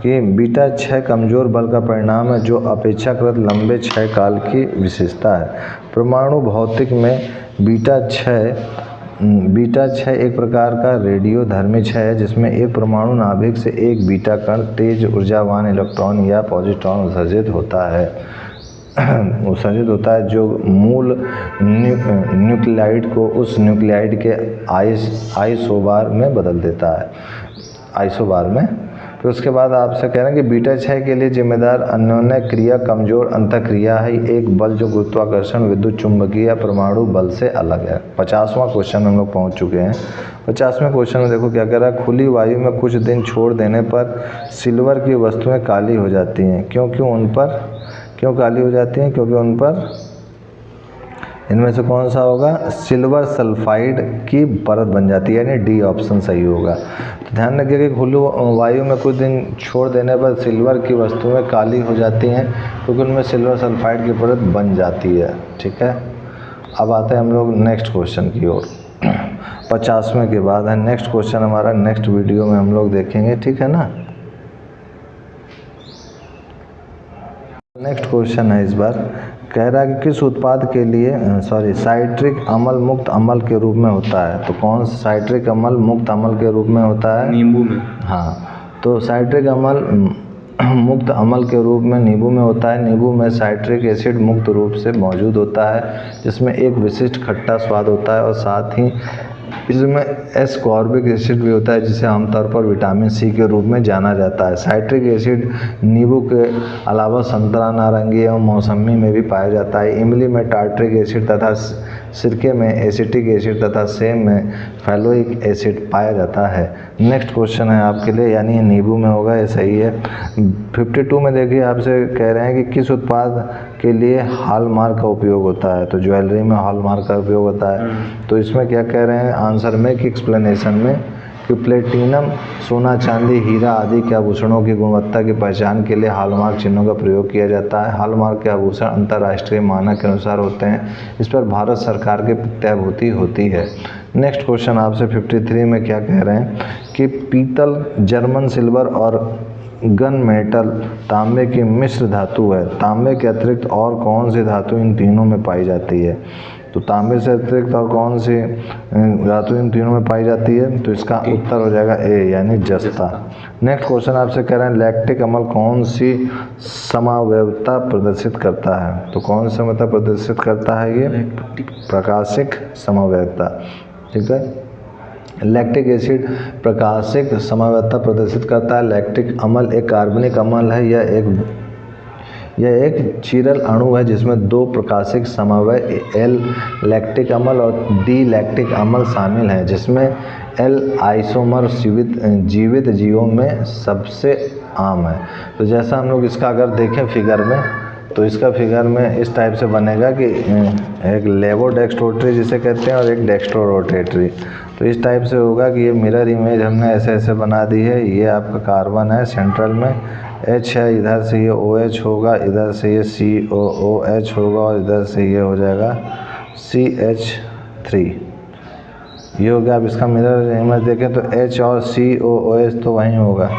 कि बीटा क्षय कमजोर बल का परिणाम है जो अपेक्षाकृत लंबे क्षय काल की विशेषता है। परमाणु भौतिक में बीटा क्षय एक प्रकार का रेडियोधर्मी क्षय है जिसमें एक परमाणु नाभिक से एक बीटा कण तेज ऊर्जावान इलेक्ट्रॉन या पॉजिट्रॉन उत्सर्जित होता है जो मूल न्यूक्लियाइड को उस न्यूक्लियाइड के आइसोबार में बदल देता है, आइसोबार में। फिर उसके बाद आपसे कह रहे हैं कि बीटा क्षय के लिए जिम्मेदार अन्योन्य क्रिया कमजोर अंतःक्रिया है, एक बल जो गुरुत्वाकर्षण विद्युत चुंबकीय परमाणु बल से अलग है। 50वां क्वेश्चन हम लोग पहुंच चुके हैं। 50वें क्वेश्चन में देखो क्या कह रहा है, खुली वायु में कुछ दिन छोड़ देने पर सिल्वर की वस्तुएं काली हो जाती हैं। क्यों काली हो जाती हैं, क्योंकि उन पर इनमें से कौन सा होगा? सिल्वर सल्फाइड की परत बन जाती है, यानी डी ऑप्शन सही होगा। तो ध्यान रखिए कि खुली वायु में कुछ दिन छोड़ देने पर सिल्वर की वस्तुएं काली हो जाती हैं, क्योंकि उनमें सिल्वर सल्फाइड की परत बन जाती है। ठीक है, अब आते हैं हम लोग नेक्स्ट क्वेश्चन की ओर। 50वें के बाद है नेक्स्ट क्वेश्चन, हमारा नेक्स्ट वीडियो में हम लोग देखेंगे। ठीक है ना। नेक्स्ट क्वेश्चन है इस बार, कह रहा है कि किस उत्पाद के लिए साइट्रिक अम्ल मुक्त अम्ल के रूप में होता है? तो कौन सा साइट्रिक अम्ल मुक्त अम्ल के रूप में होता है? नींबू में। हाँ, तो साइट्रिक अम्ल मुक्त अम्ल के रूप में नींबू में होता है। नींबू में साइट्रिक एसिड मुक्त रूप से मौजूद होता है, जिसमें एक विशिष्ट खट्टा स्वाद होता है और साथ ही इसमें एस्कॉर्बिक एसिड भी होता है, जिसे आमतौर पर विटामिन सी के रूप में जाना जाता है। साइट्रिक एसिड नींबू के अलावा संतरा, नारंगी एवं मौसमी में भी पाया जाता है। इमली में टार्ट्रिक एसिड तथा सिरके में एसिटिक एसिड तथा सेम में फैलोइक एसिड पाया जाता है। नेक्स्ट क्वेश्चन है आपके लिए, यानी ये नींबू में होगा, ये सही है। 52 में देखिए आपसे कह रहे हैं कि किस उत्पाद के लिए हॉलमार्क का उपयोग होता है? तो ज्वेलरी में हॉलमार्क का उपयोग होता है। तो इसमें क्या कह रहे हैं आंसर में कि एक्सप्लेनेशन में कि प्लेटिनम, सोना, चांदी, हीरा आदि के आभूषणों की गुणवत्ता की पहचान के लिए हॉलमार्क चिन्हों का प्रयोग किया जाता है। हॉलमार्क के आभूषण अंतर्राष्ट्रीय मानक के अनुसार होते हैं। इस पर भारत सरकार की प्रत्याभूति होती है। नेक्स्ट क्वेश्चन आपसे 53 में क्या कह रहे हैं कि पीतल, जर्मन सिल्वर और गन मेटल तांबे की मिश्र धातु है। तांबे के अतिरिक्त और कौन सी धातु इन तीनों में पाई जाती है? तो तांबे से अतिरिक्त और कौन सी धातु इन तीनों में पाई जाती है? तो इसका उत्तर हो जाएगा ए, यानी जस्ता। नेक्स्ट क्वेश्चन आपसे कह रहे हैं लैक्टिक अम्ल कौन सी समावयवता प्रदर्शित करता है? तो कौन सी समता प्रदर्शित करता है ये? प्रकाशिक समावयवता। ठीक है, लैक्टिक एसिड प्रकाशिक समावयवता प्रदर्शित करता है। लैक्टिक अम्ल एक कार्बनिक अम्ल है। यह एक चिरल अणु है जिसमें दो प्रकाशिक समवाय एल लैक्टिक अम्ल और डी लैक्टिक अम्ल शामिल हैं, जिसमें एल आइसोमर जीवित जीवों में सबसे आम है। तो जैसा हम लोग इसका अगर देखें फिगर में, तो इसका फिगर में इस टाइप से बनेगा कि एक लेवोडेक्स्ट्रोटरी जिसे कहते हैं और एक डेक्स्ट्रोरोटेटरी। तो इस टाइप से होगा कि ये मिरर इमेज हमने ऐसे ऐसे बना दी है। ये आपका कार्बन है, सेंट्रल में H है, इधर से ये OH होगा, इधर से ये COOH होगा और इधर से ये हो जाएगा CH3। ये हो गया। अब इसका मिरर इमेज देखें तो H और COOH तो वहीं होगा,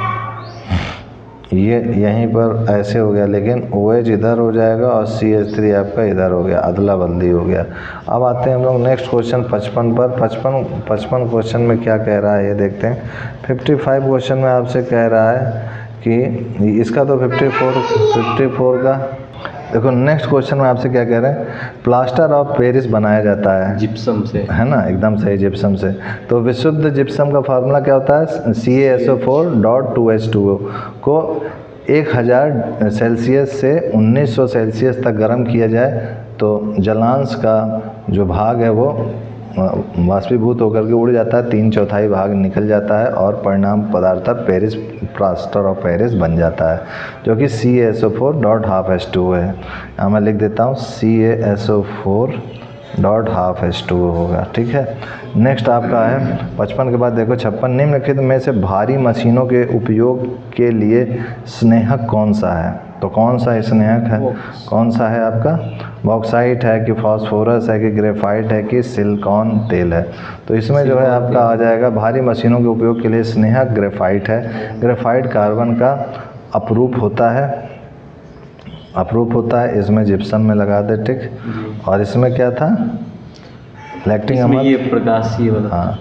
ये यहीं पर ऐसे हो गया, लेकिन OH इधर हो जाएगा और CH3 आपका इधर हो गया, अदला बदली हो गया। अब आते हैं हम लोग नेक्स्ट क्वेश्चन 55 पर। 55 क्वेश्चन में क्या कह रहा है ये देखते हैं। 55 क्वेश्चन में आपसे कह रहा है कि इसका तो 54 का देखो। नेक्स्ट क्वेश्चन में आपसे क्या कह रहे हैं, प्लास्टर ऑफ पेरिस बनाया जाता है जिप्सम से, है ना, एकदम सही, जिप्सम से। तो विशुद्ध जिप्सम का फार्मूला क्या होता है? CaSO4.2H2O को 1000 सेल्सियस से 1900 सेल्सियस तक गर्म किया जाए तो जलांश का जो भाग है वो वाष्पीभूत होकर के उड़ जाता है, 3/4 भाग निकल जाता है और परिणाम पदार्थ पेरिस, प्लास्टर ऑफ पेरिस बन जाता है, जो कि CaSO4.12H2O है। यहाँ मैं लिख देता हूँ CaSO4.12H2O होगा। ठीक है, नेक्स्ट आपका है 55 के बाद देखो 56, निम्नलिखित में से भारी मशीनों के उपयोग के लिए स्नेहक कौन सा है? तो कौन सा स्नेहक है? कौन सा है आपका? बॉक्साइट है कि फास्फोरस है कि ग्रेफाइट है कि सिलिकॉन तेल है? तो इसमें जो है आपका आ जाएगा भारी मशीनों के उपयोग के लिए स्नेहक ग्रेफाइट है। ग्रेफाइट कार्बन का अपरूप होता है, इसमें जिप्सम में लगा दे। ठीक, और इसमें क्या था? लैक्टिक अम्ल, ये प्रकाशीय वाला। हाँ,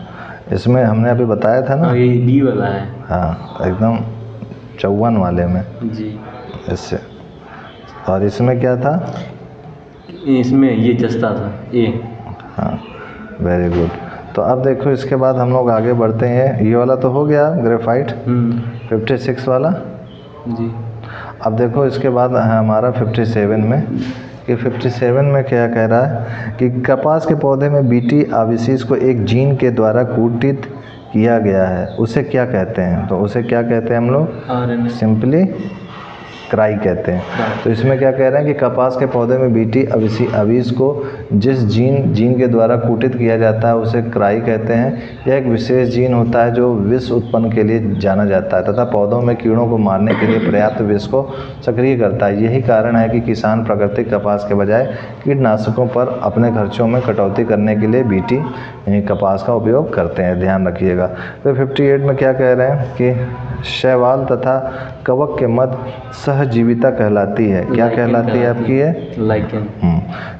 इसमें हमने अभी बताया था ना, ये डी वाला है। हाँ, एकदम 54 वाले में जी, इससे। और इसमें क्या था? इसमें ये जस्ता था, ये। हाँ, वेरी गुड। तो अब देखो इसके बाद हम लोग आगे बढ़ते हैं। ये वाला तो हो गया ग्रेफाइट, 56 वाला जी। अब देखो इसके बाद है हमारा 57 में कि 57 में क्या कह रहा है कि कपास के पौधे में बीटी आविशीष को एक जीन के द्वारा कूटित किया गया है, उसे क्या कहते हैं? तो उसे क्या कहते हैं हम लोग? RNA। सिंपली क्राई कहते हैं। तो इसमें क्या कह रहे हैं कि कपास के पौधे में बीटी अवीस को जिस जीन के द्वारा कुटित किया जाता है उसे क्राई कहते हैं। यह एक विशेष जीन होता है जो विष उत्पन्न के लिए जाना जाता है तथा पौधों में कीड़ों को मारने के लिए पर्याप्त विष को सक्रिय करता है। यही कारण है कि किसान प्राकृतिक कपास के बजाय कीटनाशकों पर अपने खर्चों में कटौती करने के लिए बीटी कपास का उपयोग करते हैं, ध्यान रखिएगा। तो 58 में क्या कह रहे हैं कि शैवाल तथा कवक के मध्य सहजीविता कहलाती है। क्या कहलाती है आपकी ये? लाइकेन।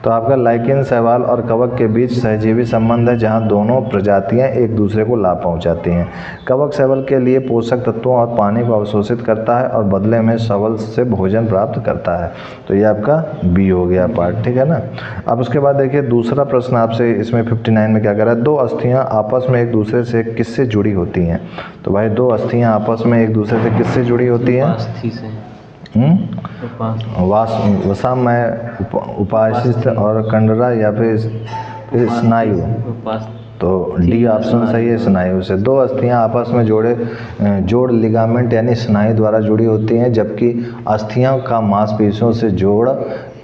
तो आपका लाइकेन शैवाल और कवक के बीच सहजीवी संबंध है जहां दोनों प्रजातियां एक दूसरे को लाभ पहुंचाती हैं। कवक शैवाल के लिए पोषक तत्वों और पानी को अवशोषित करता है और बदले में शैवाल से भोजन प्राप्त करता है। तो ये आपका बी हो गया पार्ट, ठीक है ना। अब उसके बाद देखिए दूसरा प्रश्न आपसे इसमें 59 में क्या कर रहा है, दो अस्थियां आपस में एक दूसरे से किससे जुड़ी होती हैं। तो भाई दो अस्थियां आपस में एक दूसरे से किससे जुड़ी होती हैं? अस्थि से। वसामय, उपाशित और कंडरा या फिर स्नायु। तो डी ऑप्शन सही है, स्नायु से। दो अस्थियां आपस में जोड़ लिगामेंट यानी स्नायु द्वारा जुड़ी होती हैं, जबकि अस्थियों का मांसपेशियों से जोड़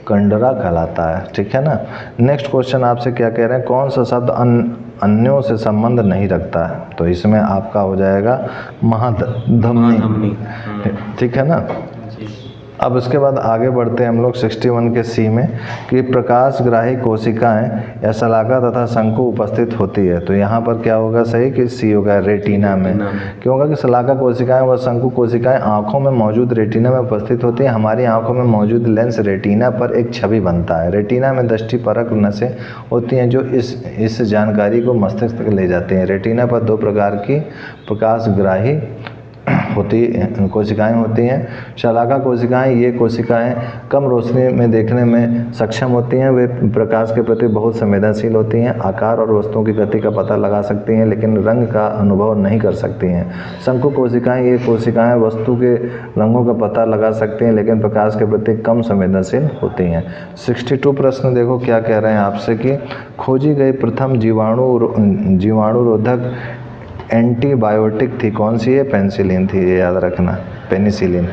कंडरा कहलाता है, ठीक है ना। नेक्स्ट क्वेश्चन आपसे क्या कह रहे हैं, कौन सा शब्द अन्यों से संबंध नहीं रखता है। तो इसमें आपका हो जाएगा महाधमनी, ठीक है ना। अब उसके बाद आगे बढ़ते हैं हम लोग 61 के सी में कि प्रकाशग्राही कोशिकाएं या शलाका तथा शंकु उपस्थित होती है। तो यहाँ पर क्या होगा सही कि सी होगा रेटिना में। क्यों होगा कि शलाका कोशिकाएं व शंकु कोशिकाएं आंखों में मौजूद रेटिना में उपस्थित होती हैं। हमारी आंखों में मौजूद लेंस रेटिना पर एक छवि बनता है। रेटिना में दृष्टिपरक नसें होती हैं जो इस जानकारी को मस्तिष्क तक ले जाती हैं। रेटिना पर दो प्रकार की प्रकाशग्राही कोशिकाएं होती हैं। शलाका कोशिकाएं, ये कोशिकाएं कम रोशनी में देखने में सक्षम होती हैं। वे प्रकाश के प्रति बहुत संवेदनशील होती हैं। आकार और वस्तुओं की गति का पता लगा सकती हैं लेकिन रंग का अनुभव नहीं कर सकती हैं। शंकु कोशिकाएं, ये कोशिकाएं वस्तु के रंगों का पता लगा सकती हैं लेकिन प्रकाश के प्रति कम संवेदनशील होती हैं। 62 प्रश्न देखो क्या कह रहे हैं आपसे कि खोजी गई प्रथम जीवाणुरोधक एंटीबायोटिक थी, कौन सी है? पेनिसिलिन थी, ये याद रखना, पेनिसिलिन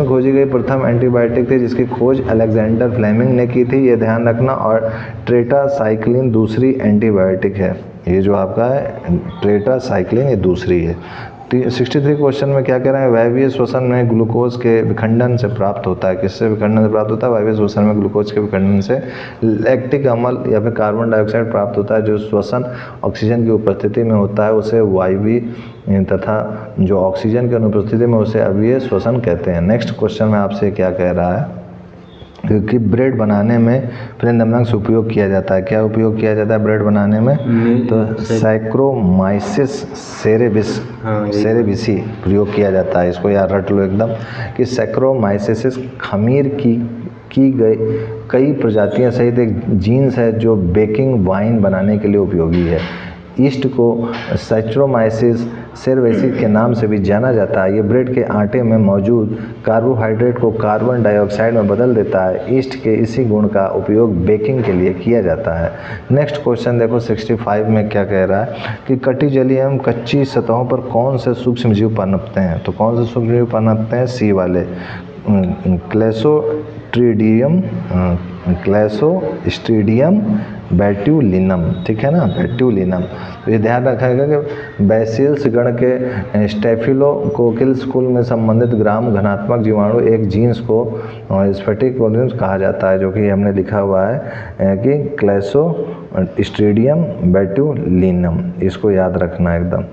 खोजी गई प्रथम एंटीबायोटिक थी जिसकी खोज अलेक्जेंडर फ्लेमिंग ने की थी, ये ध्यान रखना। और टेट्रासाइक्लिन दूसरी एंटीबायोटिक है, ये जो आपका है टेट्रासाइक्लिन ये दूसरी है। 63 क्वेश्चन में क्या कह रहे हैं, वायवीय श्वसन में ग्लूकोज के विखंडन से प्राप्त होता है। किससे विखंडन से प्राप्त होता है? वायवीय श्वसन में ग्लूकोज के विखंडन से लैक्टिक अम्ल या फिर कार्बन डाइऑक्साइड प्राप्त होता है। जो श्वसन ऑक्सीजन की उपस्थिति में होता है उसे वायवीय तथा जो ऑक्सीजन की अनुपस्थिति में उसे अवीय श्वसन कहते हैं। नेक्स्ट क्वेश्चन में आपसे क्या कह रहा है क्योंकि ब्रेड बनाने में फिलिंदमनस उपयोग किया जाता है। क्या उपयोग किया जाता है ब्रेड बनाने में? तो सैक्रोमाइसिस सेरेविसी प्रयोग किया जाता है। इसको याद रट लो एकदम कि सैक्रोमाइसिस खमीर की गई कई प्रजातियां सहित एक जीन्स है जो बेकिंग वाइन बनाने के लिए उपयोगी है। ईस्ट को सैक्रोमाइसिस सेरेविसी के नाम से भी जाना जाता है। ये ब्रेड के आटे में मौजूद कार्बोहाइड्रेट को कार्बन डाइऑक्साइड में बदल देता है। ईस्ट के इसी गुण का उपयोग बेकिंग के लिए किया जाता है। नेक्स्ट क्वेश्चन देखो 65 में क्या कह रहा है कि कटी जलीय एवं कच्ची सतहों पर कौन से सूक्ष्म जीव पनपते हैं। तो कौन से सूक्ष्म जीव पनपते हैं? सी वाले, क्लैसोस्ट्रीडियम बैट्यूलिनम, ठीक है ना, बैट्यूलिनम। तो ये ध्यान रखिएगा कि बैसिलस गण के स्टेफिलोकोकस कुल में संबंधित ग्राम घनात्मक जीवाणु एक जीन्स को स्फटिक ऑर्गेनिज्म कहा जाता है, जो कि हमने लिखा हुआ है कि क्लैसोस्ट्रीडियम बैट्यूलिनम, इसको याद रखना एकदम।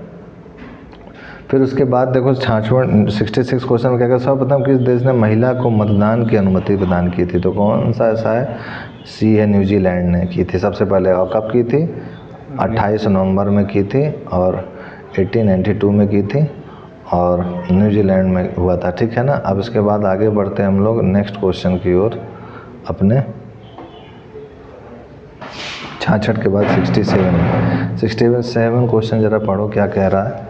फिर उसके बाद देखो 66 क्वेश्चन में क्या कहता है, सर्वप्रथम किस देश ने महिला को मतदान की अनुमति प्रदान की थी। तो कौन सा ऐसा है? सी है, न्यूजीलैंड ने की थी सबसे पहले। और कब की थी? 28 नवंबर में की थी और 1892 में की थी और न्यूजीलैंड में हुआ था, ठीक है ना। अब इसके बाद आगे बढ़ते हैं हम लोग नेक्स्ट क्वेश्चन की ओर अपने 66 के बाद 67 क्वेश्चन जरा पढ़ो क्या कह रहा है।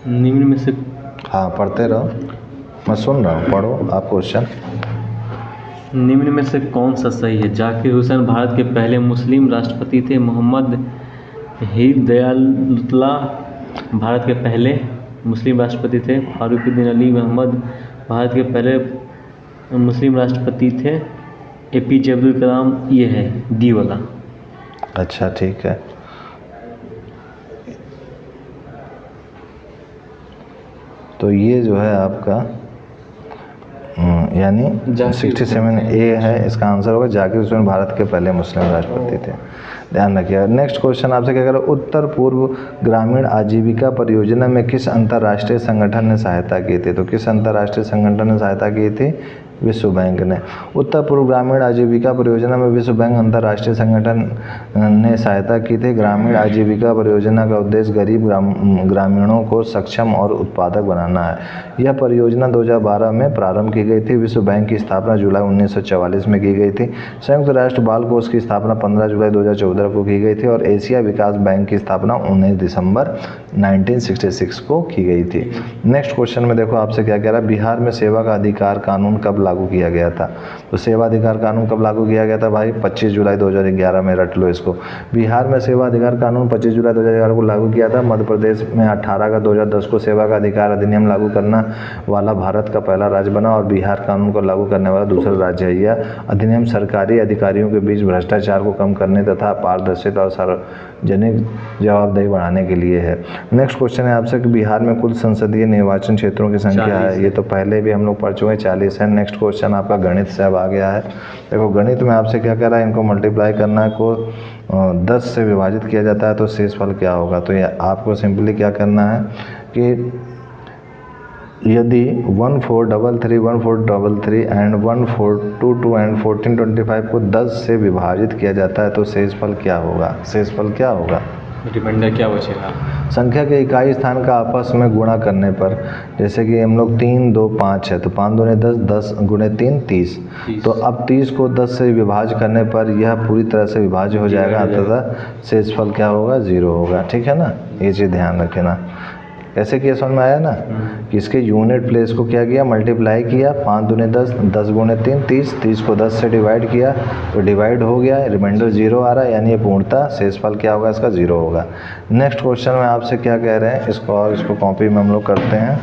निम्न में से, हाँ पढ़ते रहो, मैं सुन रहा हूँ, पढ़ो आप क्वेश्चन। निम्न में से कौन सा सही है? जाकिर हुसैन भारत के पहले मुस्लिम राष्ट्रपति थे। मोहम्मद हिदायतुल्लाह भारत के पहले मुस्लिम राष्ट्रपति थे। फारूकीद्दीन अली मोहम्मद भारत के पहले मुस्लिम राष्ट्रपति थे APJ अब्दुल कलाम, ये है डी वाला। अच्छा ठीक है। तो ये जो है आपका यानी 67A है, इसका आंसर होगा जाकिर हुसैन भारत के पहले मुस्लिम राष्ट्रपति थे। ध्यान रखिएगा। नेक्स्ट क्वेश्चन आपसे क्या करें, उत्तर पूर्व ग्रामीण आजीविका परियोजना में किस अंतर्राष्ट्रीय संगठन ने सहायता की थी? तो किस अंतर्राष्ट्रीय संगठन ने सहायता की थी? विश्व बैंक ने। उत्तर पूर्व ग्रामीण आजीविका परियोजना में विश्व बैंक अंतर्राष्ट्रीय संगठन ने सहायता की थी। ग्रामीण आजीविका परियोजना का उद्देश्य गरीब ग्रामीणों को सक्षम और उत्पादक बनाना है। यह परियोजना 2012 में प्रारंभ की गई थी। विश्व बैंक की स्थापना जुलाई 1944 में की गई थी। संयुक्त राष्ट्र बाल कोष की स्थापना 15 जुलाई 2014 को की गई थी और एशिया विकास बैंक की स्थापना 19 दिसंबर 1966 को की गई थी। नेक्स्ट क्वेश्चन में देखो आपसे क्या कह रहा है, बिहार में सेवा का अधिकार कानून कब लागू किया गया था? तो सेवा अधिकार कानून कब लागू किया गया था भाई? 25 जुलाई 2011 में, रट लो इसको। बिहार में सेवा अधिकार कानून 25 जुलाई 2011 को लागू किया था। मध्य प्रदेश में 18 का 2010 को सेवा का अधिकार अधिनियम लागू करना वाला भारत का पहला राज्य बना और बिहार कानून को लागू करने वाला दूसरा राज्य है। यह अधिनियम सरकारी अधिकारियों के बीच भ्रष्टाचार को कम करने तथा पारदर्शिता और सार्वजनिक जवाबदेही बढ़ाने के लिए है। नेक्स्ट क्वेश्चन है आपसे कि बिहार में कुल संसदीय निर्वाचन क्षेत्रों की संख्या है? ये तो पहले भी हम लोग पढ़ चुके हैं, 40 है। नेक्स्ट क्वेश्चन आपका गणित से अब आ गया है। देखो गणित में आपसे क्या कह रहा है, इनको मल्टीप्लाई करना है, को 10 से विभाजित किया जाता है तो शेषफल क्या होगा? तो ये आपको सिंपली क्या करना है कि यदि 1433, 1433 एंड 1422 एंड 1425 को 10 से विभाजित किया जाता है तो शेषफल क्या होगा? शेषफल क्या होगा? रिमाइंडर क्या बचेगा? संख्या के इकाई स्थान का आपस में गुणा करने पर, जैसे कि हम लोग 3, 2, 5 है तो 5 दूने 10, 10 गुणे 3 30। तो अब 30 को 10 से विभाज्य करने पर यह पूरी तरह से विभाज्य हो जाएगा, अतः शेषफल क्या होगा? 0 होगा। ठीक है ना, ये चीज़ ध्यान रखना। कैसे किया समझ में आया ना कि इसके यूनिट प्लेस को क्या किया, मल्टीप्लाई किया। 5 दूने 10, 10 गुणे 3 30, 30 को 10 से डिवाइड किया तो डिवाइड हो गया, रिमाइंडर 0 आ रहा है, यानी ये पूर्णतः शेषफल क्या होगा? इसका 0 होगा। नेक्स्ट क्वेश्चन में आपसे क्या कह रहे हैं, इसको कॉपी में हम लोग करते हैं।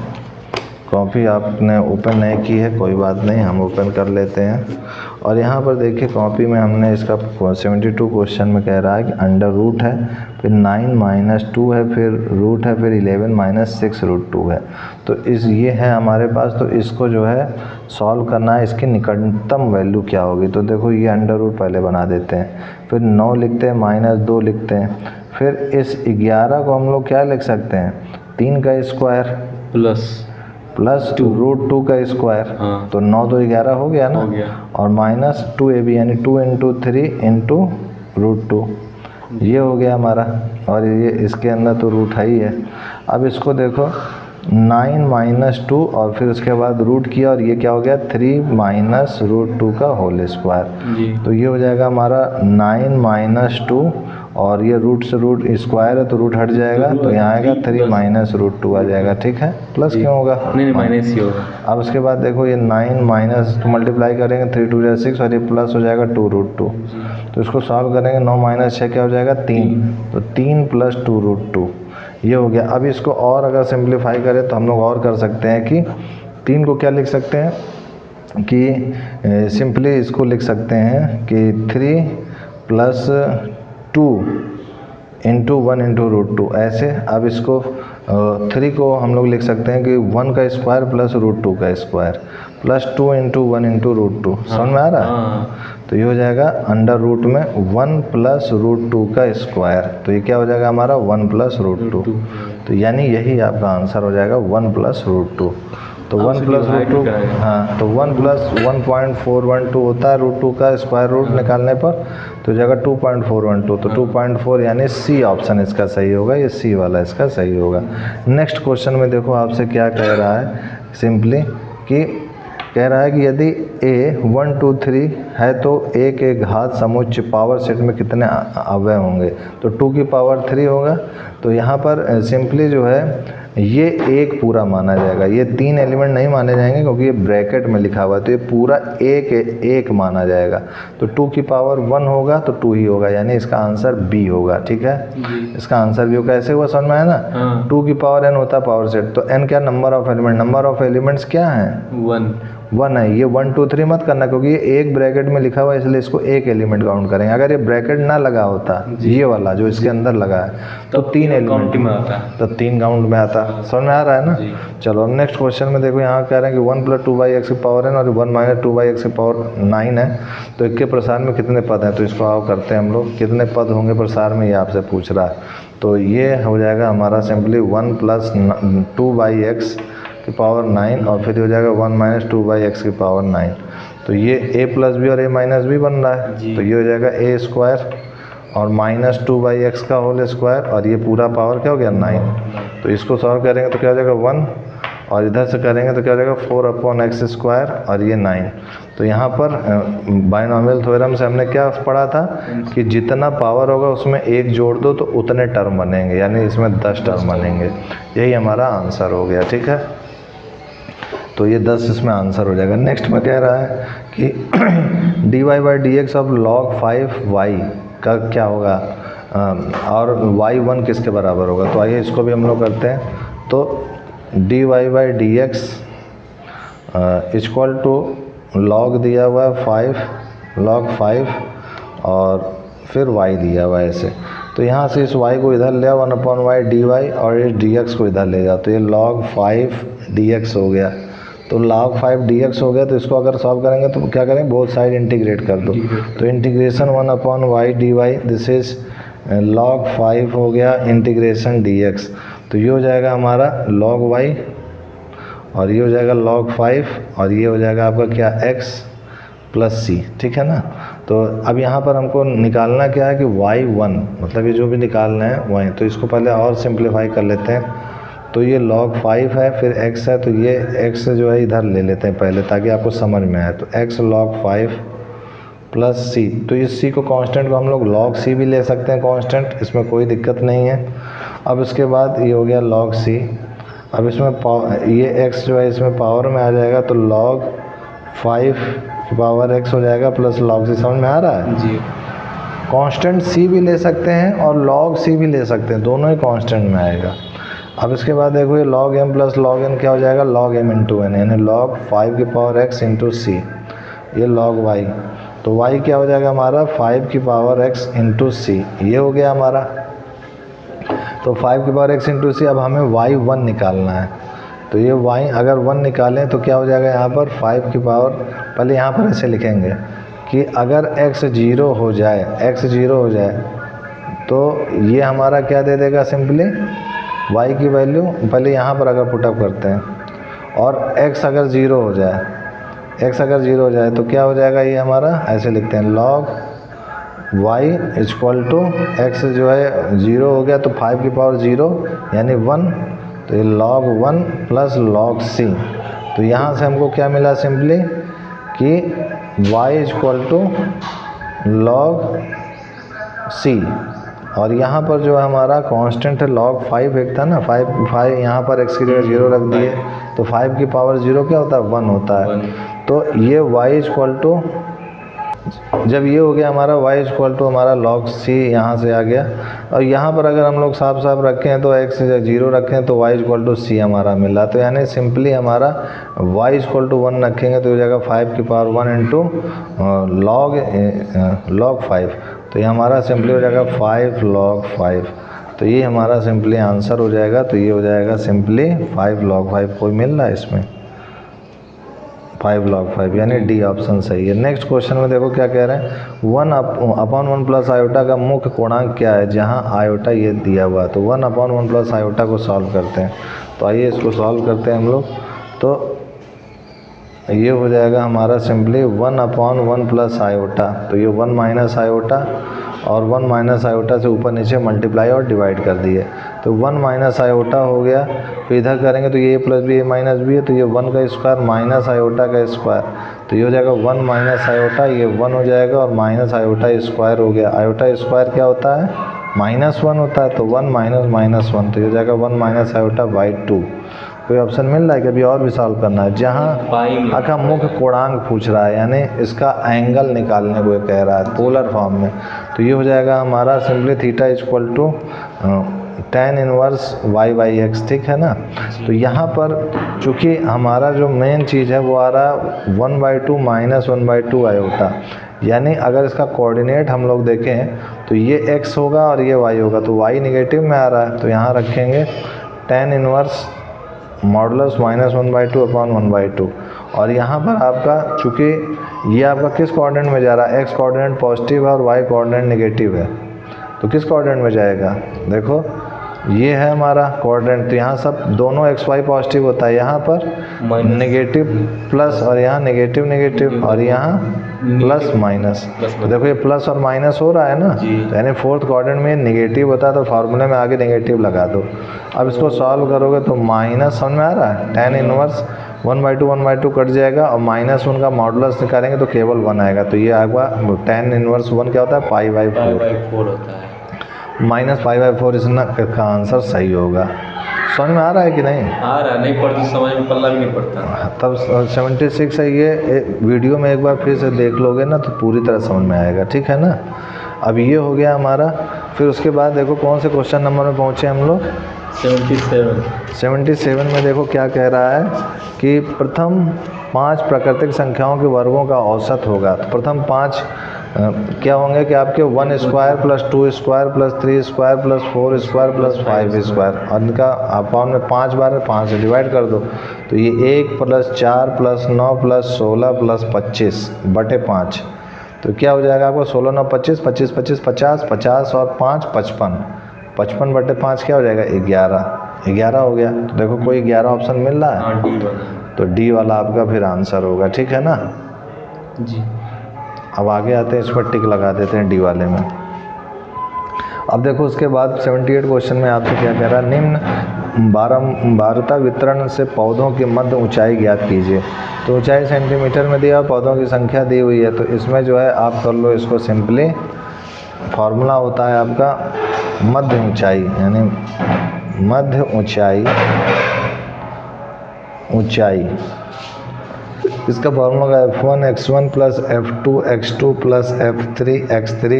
कॉपी आपने ओपन नहीं की है, कोई बात नहीं, हम ओपन कर लेते हैं। और यहाँ पर देखिए कॉपी में हमने इसका 72 क्वेश्चन में कह रहा है कि अंडर रूट है, फिर 9 - 2 है, फिर रूट है, फिर 11 - 6 √2 है। तो ये है हमारे पास, तो इसको जो है सॉल्व करना है। इसकी निकटतम वैल्यू क्या होगी? तो देखो ये अंडर रूट पहले बना देते हैं, फिर 9 लिखते हैं, -2 लिखते हैं, फिर इस 11 को हम लोग क्या लिख सकते हैं? 3 का स्क्वायर प्लस √2 का स्क्वायर। हाँ। तो 9 तो 11 हो गया ना, हो गया। और -2ab यानी 2 × 3 × √2, ये हो गया हमारा। और ये इसके अंदर तो रूट है ही है। अब इसको देखो 9 - 2 और फिर उसके बाद रूट किया और ये क्या हो गया? 3 - √2 का होल स्क्वायर। तो ये हो जाएगा हमारा 9 - 2 और ये रूट से रूट स्क्वायर है तो रूट हट जाएगा, तो यहाँ आएगा 3 - √2 आ जाएगा। ठीक है, प्लस क्यों होगा? नहीं, माइनस ही होगा। अब उसके बाद देखो ये 9 तो मल्टीप्लाई करेंगे 3 × 2 = 6 और ये प्लस हो जाएगा 2 √2। तो इसको सॉल्व करेंगे, 9 - 6 क्या हो जाएगा? 3। तो 3 + 2 √2 ये हो गया। अब इसको और अगर सिंप्लीफाई करें तो हम लोग और कर सकते हैं कि 3 को क्या लिख सकते हैं कि सिंपली इसको लिख सकते हैं कि 3 + 2 × 1 × √2 ऐसे। अब इसको 3 को हम लोग लिख सकते हैं कि 1 का स्क्वायर प्लस √2 का स्क्वायर प्लस 2 × 1 × √2। समझ में आ रहा है? तो ये हो जाएगा अंडर रूट में 1 + √2 का स्क्वायर। तो ये क्या हो जाएगा हमारा? 1 + √2। तो यानी यही आपका आंसर हो जाएगा 1 + √2। तो 1 + √2, हाँ, तो 1 + 1.412 होता है √2 का स्क्वायर रूट निकालने पर, तो जाएगा 2.412। तो 2.4 यानी सी ऑप्शन इसका सही होगा, ये सी वाला इसका सही होगा। नेक्स्ट क्वेश्चन में देखो आपसे क्या कह रहा है, सिंपली कि कह रहा है कि यदि a 1 2 3 है तो a के घात समुच्चय पावर सेट में कितने अवयव होंगे? तो 2 की पावर 3 होगा। तो यहाँ पर सिंपली जो है ये एक पूरा माना जाएगा, ये 3 एलिमेंट नहीं माने जाएंगे क्योंकि ये ब्रैकेट में लिखा हुआ है, तो ये पूरा एक माना जाएगा। तो 2 की पावर 1 होगा तो 2 ही होगा, यानी इसका आंसर बी होगा। ठीक है, इसका आंसर बी होगा। कैसे हुआ समझ में आया ना? हाँ। 2 की पावर n होता है पावर सेट, तो n क्या? Number of element. Number of elements क्या हैं? 1 1 है, ये 1 2 3 मत करना क्योंकि ये एक ब्रैकेट में लिखा हुआ है इसलिए इसको एक एलिमेंट काउंट करेंगे। अगर ये ब्रैकेट ना लगा होता, ये वाला जो इसके अंदर लगा है, तो 3 एलिमेंट में आता है, तो 3 काउंट में आता। समझ में आ रहा है ना? चलो अब नेक्स्ट क्वेश्चन में देखो, यहाँ कह रहे हैं कि 1 + 2/x की पावर n और 1 - 2/x की पावर 9 है, तो इसके प्रसार में कितने पद हैं? तो इसको आओ करते हैं हम लोग, कितने पद होंगे प्रसार में, ये आपसे पूछ रहा है। तो ये हो जाएगा हमारा सिंपली 1 + 2/x की पावर 9 और फिर हो जाएगा 1 - 2/x की पावर 9। तो ये a + b और a - b बन रहा है, तो ये हो जाएगा a² और -2/x का होल स्क्वायर और ये पूरा पावर क्या हो गया 9। तो इसको सॉल्व करेंगे तो क्या हो जाएगा 1 और इधर से करेंगे तो क्या हो जाएगा 4/x² और ये 9। तो यहाँ पर बाइनोमियल थ्योरम से हमने क्या पढ़ा था कि जितना पावर होगा उसमें एक जोड़ दो तो उतने टर्म बनेंगे, यानी इसमें 10 टर्म बनेंगे। यही हमारा आंसर हो गया, ठीक है। तो ये 10 इसमें आंसर हो जाएगा। नेक्स्ट में कह रहा है कि dy/dx ऑफ log 5y का क्या होगा और y1 किसके बराबर होगा। तो आइए इसको भी हम लोग करते हैं। तो dy/dx इक्वल टू log दिया हुआ है 5 log 5 और फिर y दिया हुआ है ऐसे। तो यहाँ से इस y को इधर ले आओ 1/y dy और इस dx को इधर ले जाओ, तो ये log 5 dx हो गया। तो log 5 dx हो गया, तो इसको अगर सॉल्व करेंगे तो क्या करेंगे, बोथ साइड इंटीग्रेट कर दो। तो integration 1/y dy, this is log 5 हो गया इंटीग्रेशन dx। तो ये हो जाएगा हमारा log y और ये हो जाएगा log 5 और ये हो जाएगा आपका क्या x + c, ठीक है ना। तो अब यहाँ पर हमको निकालना क्या है कि y1, मतलब ये जो भी निकालना है वही। तो इसको पहले और सिंप्लीफाई कर लेते हैं। तो ये log 5 है, फिर x है, तो ये x जो है इधर ले लेते हैं पहले ताकि आपको समझ में आए। तो x log 5 + c, तो इस c को कांस्टेंट को हम लोग log c भी ले सकते हैं कांस्टेंट, इसमें कोई दिक्कत नहीं है। अब इसके बाद ये हो गया log c। अब इसमें ये x जो है इसमें पावर में आ जाएगा, तो log 5 की पावर x हो जाएगा प्लस log c। समझ में आ रहा है जी। कांस्टेंट c भी ले सकते हैं और log c भी ले सकते हैं, दोनों ही कांस्टेंट में आएगा। अब इसके बाद देखो ये log m + log n क्या हो जाएगा, log m × n, यानी log 5 की पावर x × c। ये log y, तो y क्या हो जाएगा हमारा 5 की पावर x × c, ये हो गया हमारा। तो 5 की पावर x × c। अब हमें y1 निकालना है, तो ये y अगर 1 निकालें तो क्या हो जाएगा यहाँ पर 5 की पावर, पहले यहाँ पर ऐसे लिखेंगे कि अगर x 0 हो जाए तो ये हमारा क्या दे देगा, सिंपली y की वैल्यू पहले यहाँ पर अगर पुटअप करते हैं, और x अगर 0 हो जाए तो क्या हो जाएगा, ये हमारा ऐसे लिखते हैं log y = x जो है 0 हो गया तो 5 की पावर 0 यानी 1, तो ये log 1 + log c। तो यहाँ से हमको क्या मिला सिंपली कि y = log c, और यहाँ पर जो हमारा कांस्टेंट है log 5 एक था ना, 5 यहाँ पर x की जगह 0 रख दिए, तो 5 की पावर 0 क्या होता है 1 होता है। तो ये y = जब ये हो गया हमारा y = हमारा log c यहाँ से आ गया, और यहाँ पर अगर हम लोग साफ रखें तो x 0 रखें तो y = c हमारा मिला। तो यानी सिंपली हमारा y = 1 रखेंगे तो हो जाएगा 5 की पावर 1 × log 5, तो ये हमारा सिंपली हो जाएगा 5 log 5। तो ये हमारा सिंपली आंसर हो जाएगा। तो ये हो जाएगा सिंपली 5 log 5। कोई मिल रहा है इसमें 5 log 5, यानी डी ऑप्शन सही है। नेक्स्ट क्वेश्चन में देखो क्या कह रहे हैं, 1/1 + आयोटा का मुख्य कोणांक क्या है, जहां आयोटा ये दिया हुआ है। तो 1/1 + आयोटा को सॉल्व करते हैं। तो आइए इसको सॉल्व करते हैं हम लोग। तो ये हो जाएगा हमारा सिंपली 1/1 + आयोटा, तो ये 1 - आयोटा और 1 - आयोटा से ऊपर नीचे मल्टीप्लाई और डिवाइड कर दिए, तो 1 - आयोटा हो गया। फिर इधर करेंगे तो ये a + b a - b है, तो ये 1 का स्क्वायर माइनस आयोटा का स्क्वायर, तो ये हो जाएगा 1 - आयोटा, ये 1 हो जाएगा और माइनस आयोटा स्क्वायर हो गया। आयोटा स्क्वायर क्या होता है -1 होता है, तो 1 - -1, तो ये हो जाएगा 1 - आयोटा/2। कोई ऑप्शन मिल रहा है कि अभी और भी सॉल्व करना है, जहाँ आखा मुख्य कोणांक पूछ रहा है, यानी इसका एंगल निकालने को कह रहा है पोलर फॉर्म में। तो ये हो जाएगा हमारा simply theta = tan inverse y/x, ठीक है ना। तो यहाँ पर चूँकि हमारा जो मेन चीज़ है वो आ रहा है 1/2 माइनस 1/2 आयोटा, यानी अगर इसका कोऑर्डिनेट हम लोग देखें तो ये x होगा और ये y होगा, तो y निगेटिव में आ रहा है, तो यहाँ रखेंगे tan इनवर्स मॉडुलस -1/2 अपॉन 1/2। और यहाँ पर आपका चूँकि ये आपका किस कोऑर्डिनेट में जा रहा है, x कोऑर्डिनेट पॉजिटिव है और y कोऑर्डिनेट नेगेटिव है, तो किस कोऑर्डिनेट में जाएगा, देखो ये है हमारा कोऑर्डिनेट, तो यहाँ सब दोनों x y पॉजिटिव होता है, यहाँ पर नेगेटिव प्लस और यहाँ नेगेटिव नेगेटिव और यहाँ प्लस माइनस। तो देखो ये प्लस और माइनस हो रहा है ना, तो यानी फोर्थ कोऑर्डिनेट में नेगेटिव होता है, तो फार्मूले में आगे नेगेटिव लगा दो। अब इसको सॉल्व करोगे तो माइनस समझ में आ रहा है, tan इनवर्स 1/2 कट जाएगा और माइनस 1 का मॉडुलस निकालेंगे तो केवल 1 आएगा, तो ये आएगा tan इनवर्स 1 क्या होता है, π/4 होता है, -π/4 इसका आंसर सही होगा। समझ में आ रहा है कि नहीं? आ रहा नहीं पढ़ते समझ में पल्ला भी नहीं पड़ता। तब 76 है ये, वीडियो में एक बार फिर से देख लोगे ना तो पूरी तरह समझ में आएगा, ठीक है ना। अब ये हो गया हमारा, फिर उसके बाद देखो कौन से क्वेश्चन नंबर में पहुँचे हम लोग, 77 में देखो क्या कह रहा है कि प्रथम 5 प्राकृतिक संख्याओं के वर्गों का औसत होगा। तो प्रथम 5 क्या होंगे कि आपके 1 square plus 2 square plus 3 square plus 4 square plus 5 square, और इनका अपॉन में 5 बार 5 से डिवाइड कर दो, तो ये 1 प्लस 4 प्लस 9 प्लस 16 प्लस 25 बटे 5, तो क्या हो जाएगा आपको 16 9 25 25 25 50 50 और 5 55 55 बटे 5 क्या हो जाएगा 11 हो गया। तो देखो कोई 11 ऑप्शन मिल रहा है, तो डी वाला आपका फिर आंसर होगा, ठीक है ना जी। अब आगे आते हैं, इस पर टिक लगा देते हैं डी वाले में। अब देखो उसके बाद 78 क्वेश्चन में आपसे क्या कह रहा है, निम्न बारता वितरण से पौधों की मध्य ऊंचाई ज्ञात कीजिए। तो ऊंचाई सेंटीमीटर में दिया और पौधों की संख्या दी हुई है, तो इसमें जो है आप कर लो इसको सिंपली, फॉर्मूला होता है आपका मध्य ऊंचाई, यानी मध्य ऊंचाई इसका फॉर्मूला का F1 x1 plus F2 x2 plus F3 x3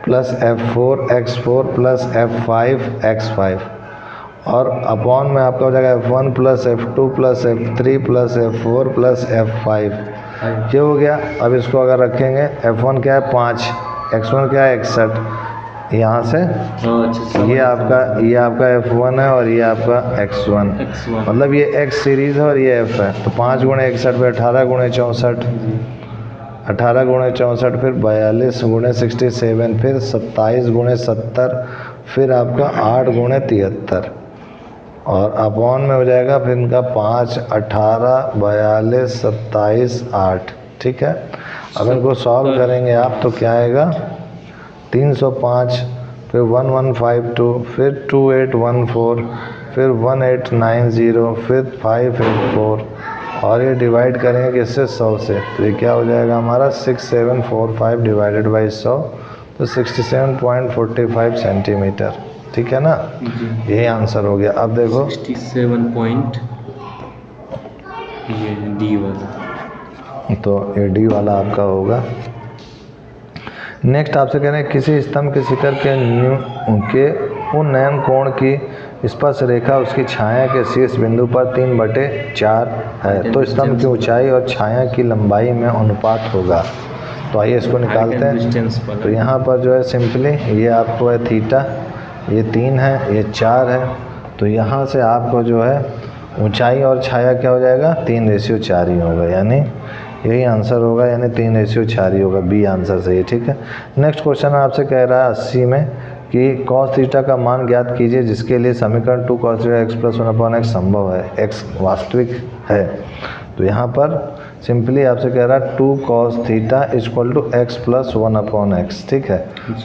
plus F4 x4 plus F5 x5, और अपॉन में आपका हो जाएगा F1 plus F2 plus F3 plus F4 plus F5, ये हो गया। अब इसको अगर रखेंगे F1 क्या है 5, x1 क्या है 61, यहाँ से ये आपका F1 है और ये आपका x1, मतलब ये x सीरीज़ है और ये F है, तो 5 गुणे 61 पे 18 गुणे 64, 18 गुणे 64 फिर 42 गुणे 67 फिर 27 गुणे 70 फिर आपका 8 गुणे 73, और अपॉन में हो जाएगा फिर इनका 5 18 42 27 8, ठीक है। अब इनको सॉल्व करेंगे आप तो क्या आएगा 305 फिर 1152 फिर 2814 फिर 1890 फिर 584, और ये डिवाइड करेंगे किससे 100 से, तो ये क्या हो जाएगा हमारा 6745 डिवाइडेड बाई 100, तो 67.45 सेंटीमीटर, ठीक है ना, यही आंसर हो गया। अब देखो 67 पॉइंट, ये डी वाला, तो ये डी वाला आपका होगा। नेक्स्ट आपसे कह रहे हैं किसी स्तंभ के शिखर के उन्नयन कोण की स्पर्श रेखा उसकी छाया के शीर्ष बिंदु पर 3/4 है, तो स्तंभ की ऊंचाई और छाया की लंबाई में अनुपात होगा। तो आइए इसको निकालते हैं। तो यहाँ पर जो है सिंपली ये आपको है थीटा, ये 3 है, ये 4 है, तो यहाँ से आपको जो है ऊंचाई और छाया क्या हो जाएगा 3:4 ही होगा, यानी यही आंसर होगा, यानी 3:4 ही होगा, बी आंसर सही है, ठीक है। नेक्स्ट क्वेश्चन आपसे कह रहा है 80 में कि cos थीटा का मान ज्ञात कीजिए जिसके लिए समीकरण 2 cos थीटा x + 1/x संभव है, x वास्तविक है। तो यहाँ पर सिंपली आपसे कह रहा है 2 cos थीटा = x + 1/x, ठीक है।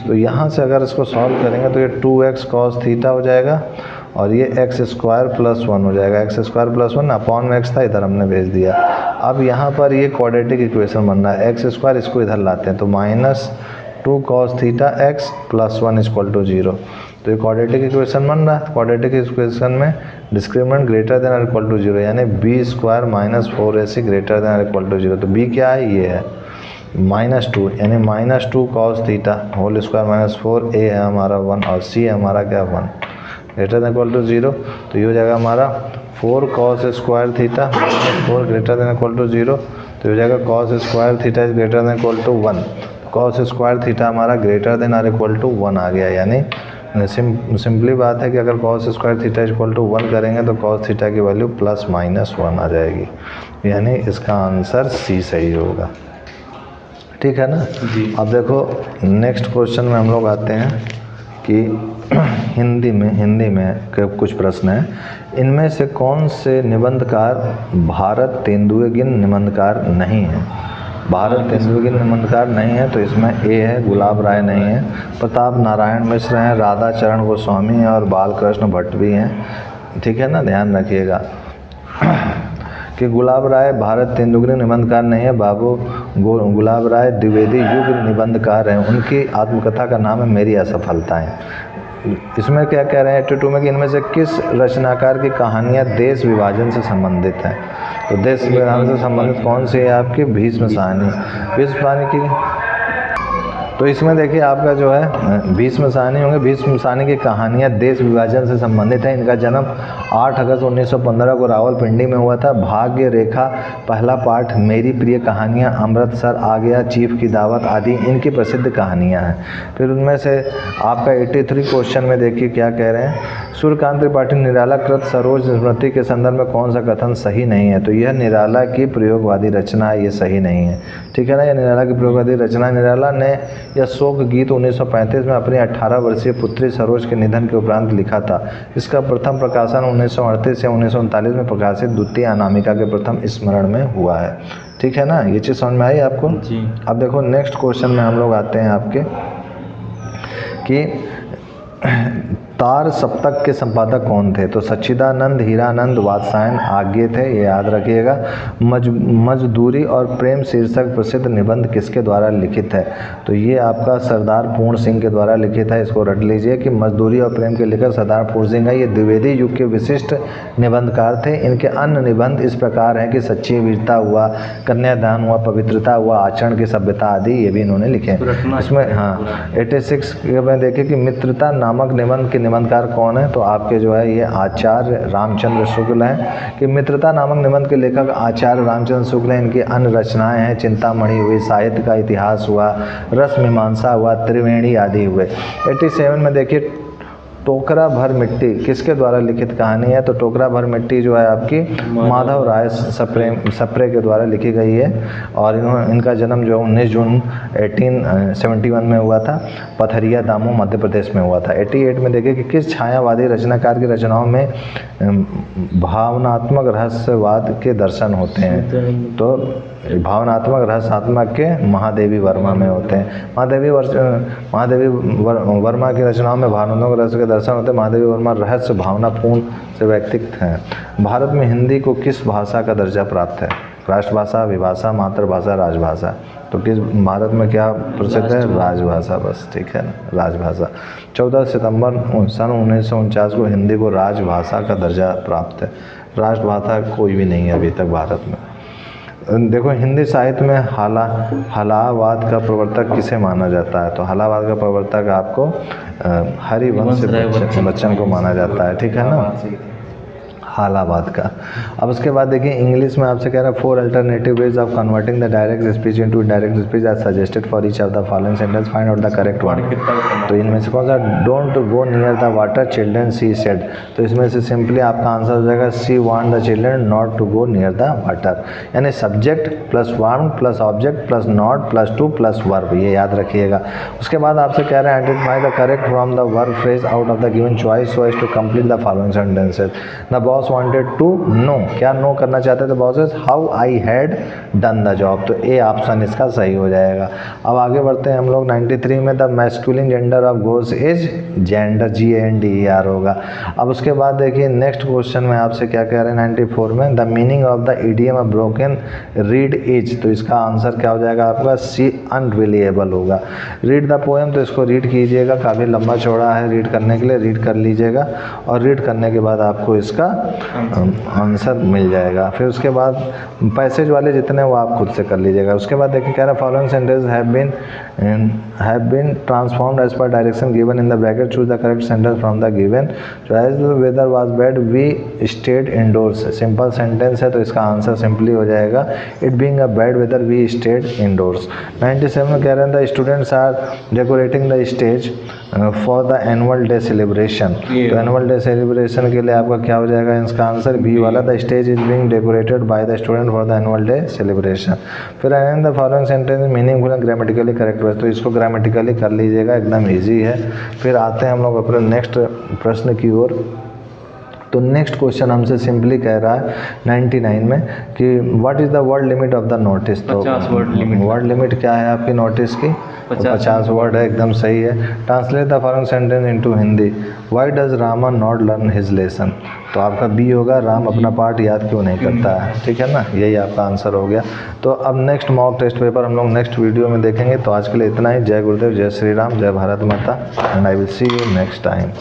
तो यहाँ से अगर इसको सॉल्व करेंगे तो ये 2x cos थीटा हो जाएगा और ये x² + 1 हो जाएगा, x² + 1 अपॉन में x था, इधर हमने भेज दिया। अब यहाँ पर ये क्वाड्रेटिक इक्वेशन बन रहा है, x² इसको इधर लाते हैं, तो -2 cos थीटा x + 1 = 0, तो ये क्वाड्रेटिक इक्वेशन बन रहा है। क्वाड्रेटिक इक्वेशन में डिस्क्रिमिनेंट > 0, यानी b² - 4ac > 0, तो b क्या है, ये है -2, यानी -2 cos theta whole square -4, a है हमारा 1 और c है हमारा क्या 1। ग्रेटर देन इक्वल टू 0, तो ये हो जाएगा हमारा 4 cos square theta 4 greater than equal to 0, तो ये हो जाएगा cos square theta is greater than equal to 1। cos square theta हमारा ग्रेटर देन और इक्वल टू 1 आ गया, यानी सिंपली बात है कि अगर cos square theta equal to 1 करेंगे तो cos थीटा की वैल्यू ±1 आ जाएगी, यानी इसका आंसर सी सही होगा। ठीक है ना जी। अब देखो नेक्स्ट क्वेश्चन में हम लोग आते हैं कि हिंदी में कुछ प्रश्न हैं। इनमें से कौन से निबंधकार भारत तेंदुएगिन निबंधकार नहीं है? भारत तेंदुएगिन निबंधकार नहीं है, तो इसमें ए है गुलाब राय नहीं है, प्रताप नारायण मिश्र हैं, राधा चरण गोस्वामी हैं और बालकृष्ण भट्ट भी हैं। ठीक है ना, ध्यान रखिएगा कि गुलाब राय भारत तेंदुएगिन निबंधकार नहीं है, बाबू गुलाब राय द्विवेदी युग निबंधकार हैं। उनकी आत्मकथा का नाम है मेरी असफलताएं। इसमें क्या कह रहे हैं 82 में कि इनमें से किस रचनाकार की कहानियाँ देश विभाजन से संबंधित हैं? तो देश विभाजन से संबंधित कौन सी है आपकी? भीष्म साहनी। भीष्म साहनी की, तो इसमें देखिए आपका जो है भीष्म साहनी होंगे। भीष्म साहनी की कहानियाँ देश विभाजन से संबंधित है। इनका जन्म 8 अगस्त 1915 को रावलपिंडी में हुआ था। भाग्य रेखा पहला पाठ, मेरी प्रिय कहानियाँ, अमृतसर आ गया, चीफ की दावत आदि इनकी प्रसिद्ध कहानियाँ हैं। फिर उनमें से आपका 83 क्वेश्चन में देखिए क्या कह रहे हैं, सूर्यकांत त्रिपाठी निराला कृत सरोज स्मृति के संदर्भ में कौन सा कथन सही नहीं है? तो यह निराला की प्रयोगवादी रचना है, ये सही नहीं है। ठीक है ना, यह निराला की प्रयोगवादी रचना। निराला ने यह शोक गीत 1935 में अपनी 18 वर्षीय पुत्री सरोज के निधन के उपरांत लिखा था। इसका प्रथम प्रकाशन 1938 से 1939 में प्रकाशित द्वितीय अनामिका के प्रथम स्मरण में हुआ है। ठीक है ना, ये चीज़ समझ में आई आपको जी। अब देखो नेक्स्ट क्वेश्चन में हम लोग आते हैं आपके कि तार सप्तक के संपादक कौन थे? तो सच्चिदानंद, हीरानंद, वात्सायन आज्ञे थे, ये याद रखिएगा। मजदूरी और प्रेम शीर्षक प्रसिद्ध निबंध किसके द्वारा लिखित है? तो ये आपका सरदार पूर्ण सिंह के द्वारा लिखित है। इसको रट लीजिए कि मजदूरी और प्रेम के लेखक सरदार पूर्ण सिंह है। ये द्विवेदी युग के विशिष्ट निबंधकार थे। इनके अन्य निबंध इस प्रकार हैं कि सच्ची वीरता हुआ, कन्यादान हुआ, पवित्रता हुआ, आचरण की सभ्यता आदि, ये भी इन्होंने लिखे। इसमें हाँ 86 में देखिए कि मित्रता नामक निबंध के निबंधकार कौन है? तो आपके जो है ये आचार्य रामचंद्र शुक्ल हैं। कि मित्रता नामक निबंध के लेखक आचार्य रामचंद्र शुक्ल हैं। इनकी अन्य रचनाएं हैं चिंतामणि हुई, साहित्य का इतिहास हुआ, रस मीमांसा हुआ, त्रिवेणी आदि हुए। 87 में देखिए टोकरा भर मिट्टी किसके द्वारा लिखित कहानी है? तो टोकरा भर मिट्टी जो है आपकी माधव राय सप्रे के द्वारा लिखी गई है। और इनका जन्म जो 19 जून 1871 में हुआ था। पथरिया दामो मध्य प्रदेश में हुआ था। 88 में देखिए कि किस छायावादी रचनाकार की रचनाओं में भावनात्मक रहस्यवाद के दर्शन होते हैं? तो भावनात्मक रहस्यात्मक के महादेवी वर्मा में होते हैं। महादेवी वर्मा की रचनाओं में भावनात्मक रहस्य के दर्शन होते हैं। महादेवी वर्मा रहस्य भावनापूर्ण से व्यक्तित्व हैं। भारत में हिंदी को किस भाषा का दर्जा प्राप्त है? राष्ट्रभाषा, विभाषा, मातृभाषा, राजभाषा। तो किस भारत में क्या प्रसिद्ध है? राजभाषा, बस ठीक है ना, राजभाषा। 14 सितंबर सन 1949 को हिंदी को राजभाषा का दर्जा प्राप्त है। राष्ट्रभाषा कोई भी नहीं है अभी तक भारत में। देखो हिंदी साहित्य में हलावाद का प्रवर्तक किसे माना जाता है? तो हलावाद का प्रवर्तक आपको हरिवंश बच्चन को माना जाता है। ठीक है ना, हालाबाद का। अब उसके बाद देखिए इंग्लिश में आपसे कह रहा है 4 alternative ways of converting the direct speech into indirect speech as suggested for each of the following sentence, find out the correct one. तो इनमें से कौन सा? Don't go near the water children she said. तो इसमें से सिंपली आपका आंसर हो जाएगा she want the children not to go near the water. यानी subject plus want plus object plus not plus to plus verb, ये याद रखिएगा। उसके बाद आपसे कह रहे हैं identify the correct from the verb phrase out of the given choice so as to complete the following sentences. The boss wanted to know, क्या नो करना चाहते थे? Boss is how I had done the job. तो ए ऑप्शन इसका सही हो जाएगा। अब आगे बढ़ते हैं हम लोग 93 में the masculine gender of Ghosh is gender, GANDER होगा। अब उसके बाद देखिए नेक्स्ट क्वेश्चन में आपसे क्या कह रहे हैं 94 में the meaning of the idiom of broken read is. तो इसका आंसर क्या हो जाएगा आपका? सी अनरिलायबल होगा। रीड द पोएम, तो इसको रीड कीजिएगा, काफ़ी लंबा चौड़ा है रीड करने के लिए, रीड कर लीजिएगा। और रीड करने के बाद आपको इसका आंसर मिल जाएगा। फिर उसके बाद पैसेज वाले जितने वो आप खुद से कर लीजिएगा। उसके बाद देखिए कह रहा है following sentence have been transformed as per direction given in the bracket, choose the correct sentence from the given. Choice the weather was bad we stayed indoors, simple sentence है तो इसका आंसर सिंपली हो जाएगा it being a bad weather we stayed indoors. 97 में कह रहे हैं the students are decorating the stage for the annual day celebration. तो एनुअल डे सेलिब्रेशन के लिए आपका क्या हो जाएगा इसका आंसर बी वाला, the stage is being decorated by the student for the annual day celebration. फिर and the following sentence meaningful and grammatically correct है, तो इसको ग्रामेटिकली कर लीजिएगा, एकदम ईजी है। फिर आते हैं हम लोग अपने नेक्स्ट प्रश्न की ओर। तो नेक्स्ट क्वेश्चन हमसे सिंपली कह रहा है 99 में कि what is the word limit of the notice. तो 50 वर्ड लिमिट। वर्ड लिमिट क्या है आपकी नोटिस की? 50 वर्ड है, एकदम सही है। Translate the following sentence into Hindi. Why does Rama not learn his lesson. तो आपका बी होगा, राम अपना पाठ याद क्यों नहीं करता है, ठीक है ना, यही आपका आंसर हो गया। तो अब नेक्स्ट मॉक टेस्ट पेपर हम लोग नेक्स्ट वीडियो में देखेंगे। तो आज के लिए इतना ही। जय गुरुदेव, जय श्री राम, जय भारत माता, and I will see you next time.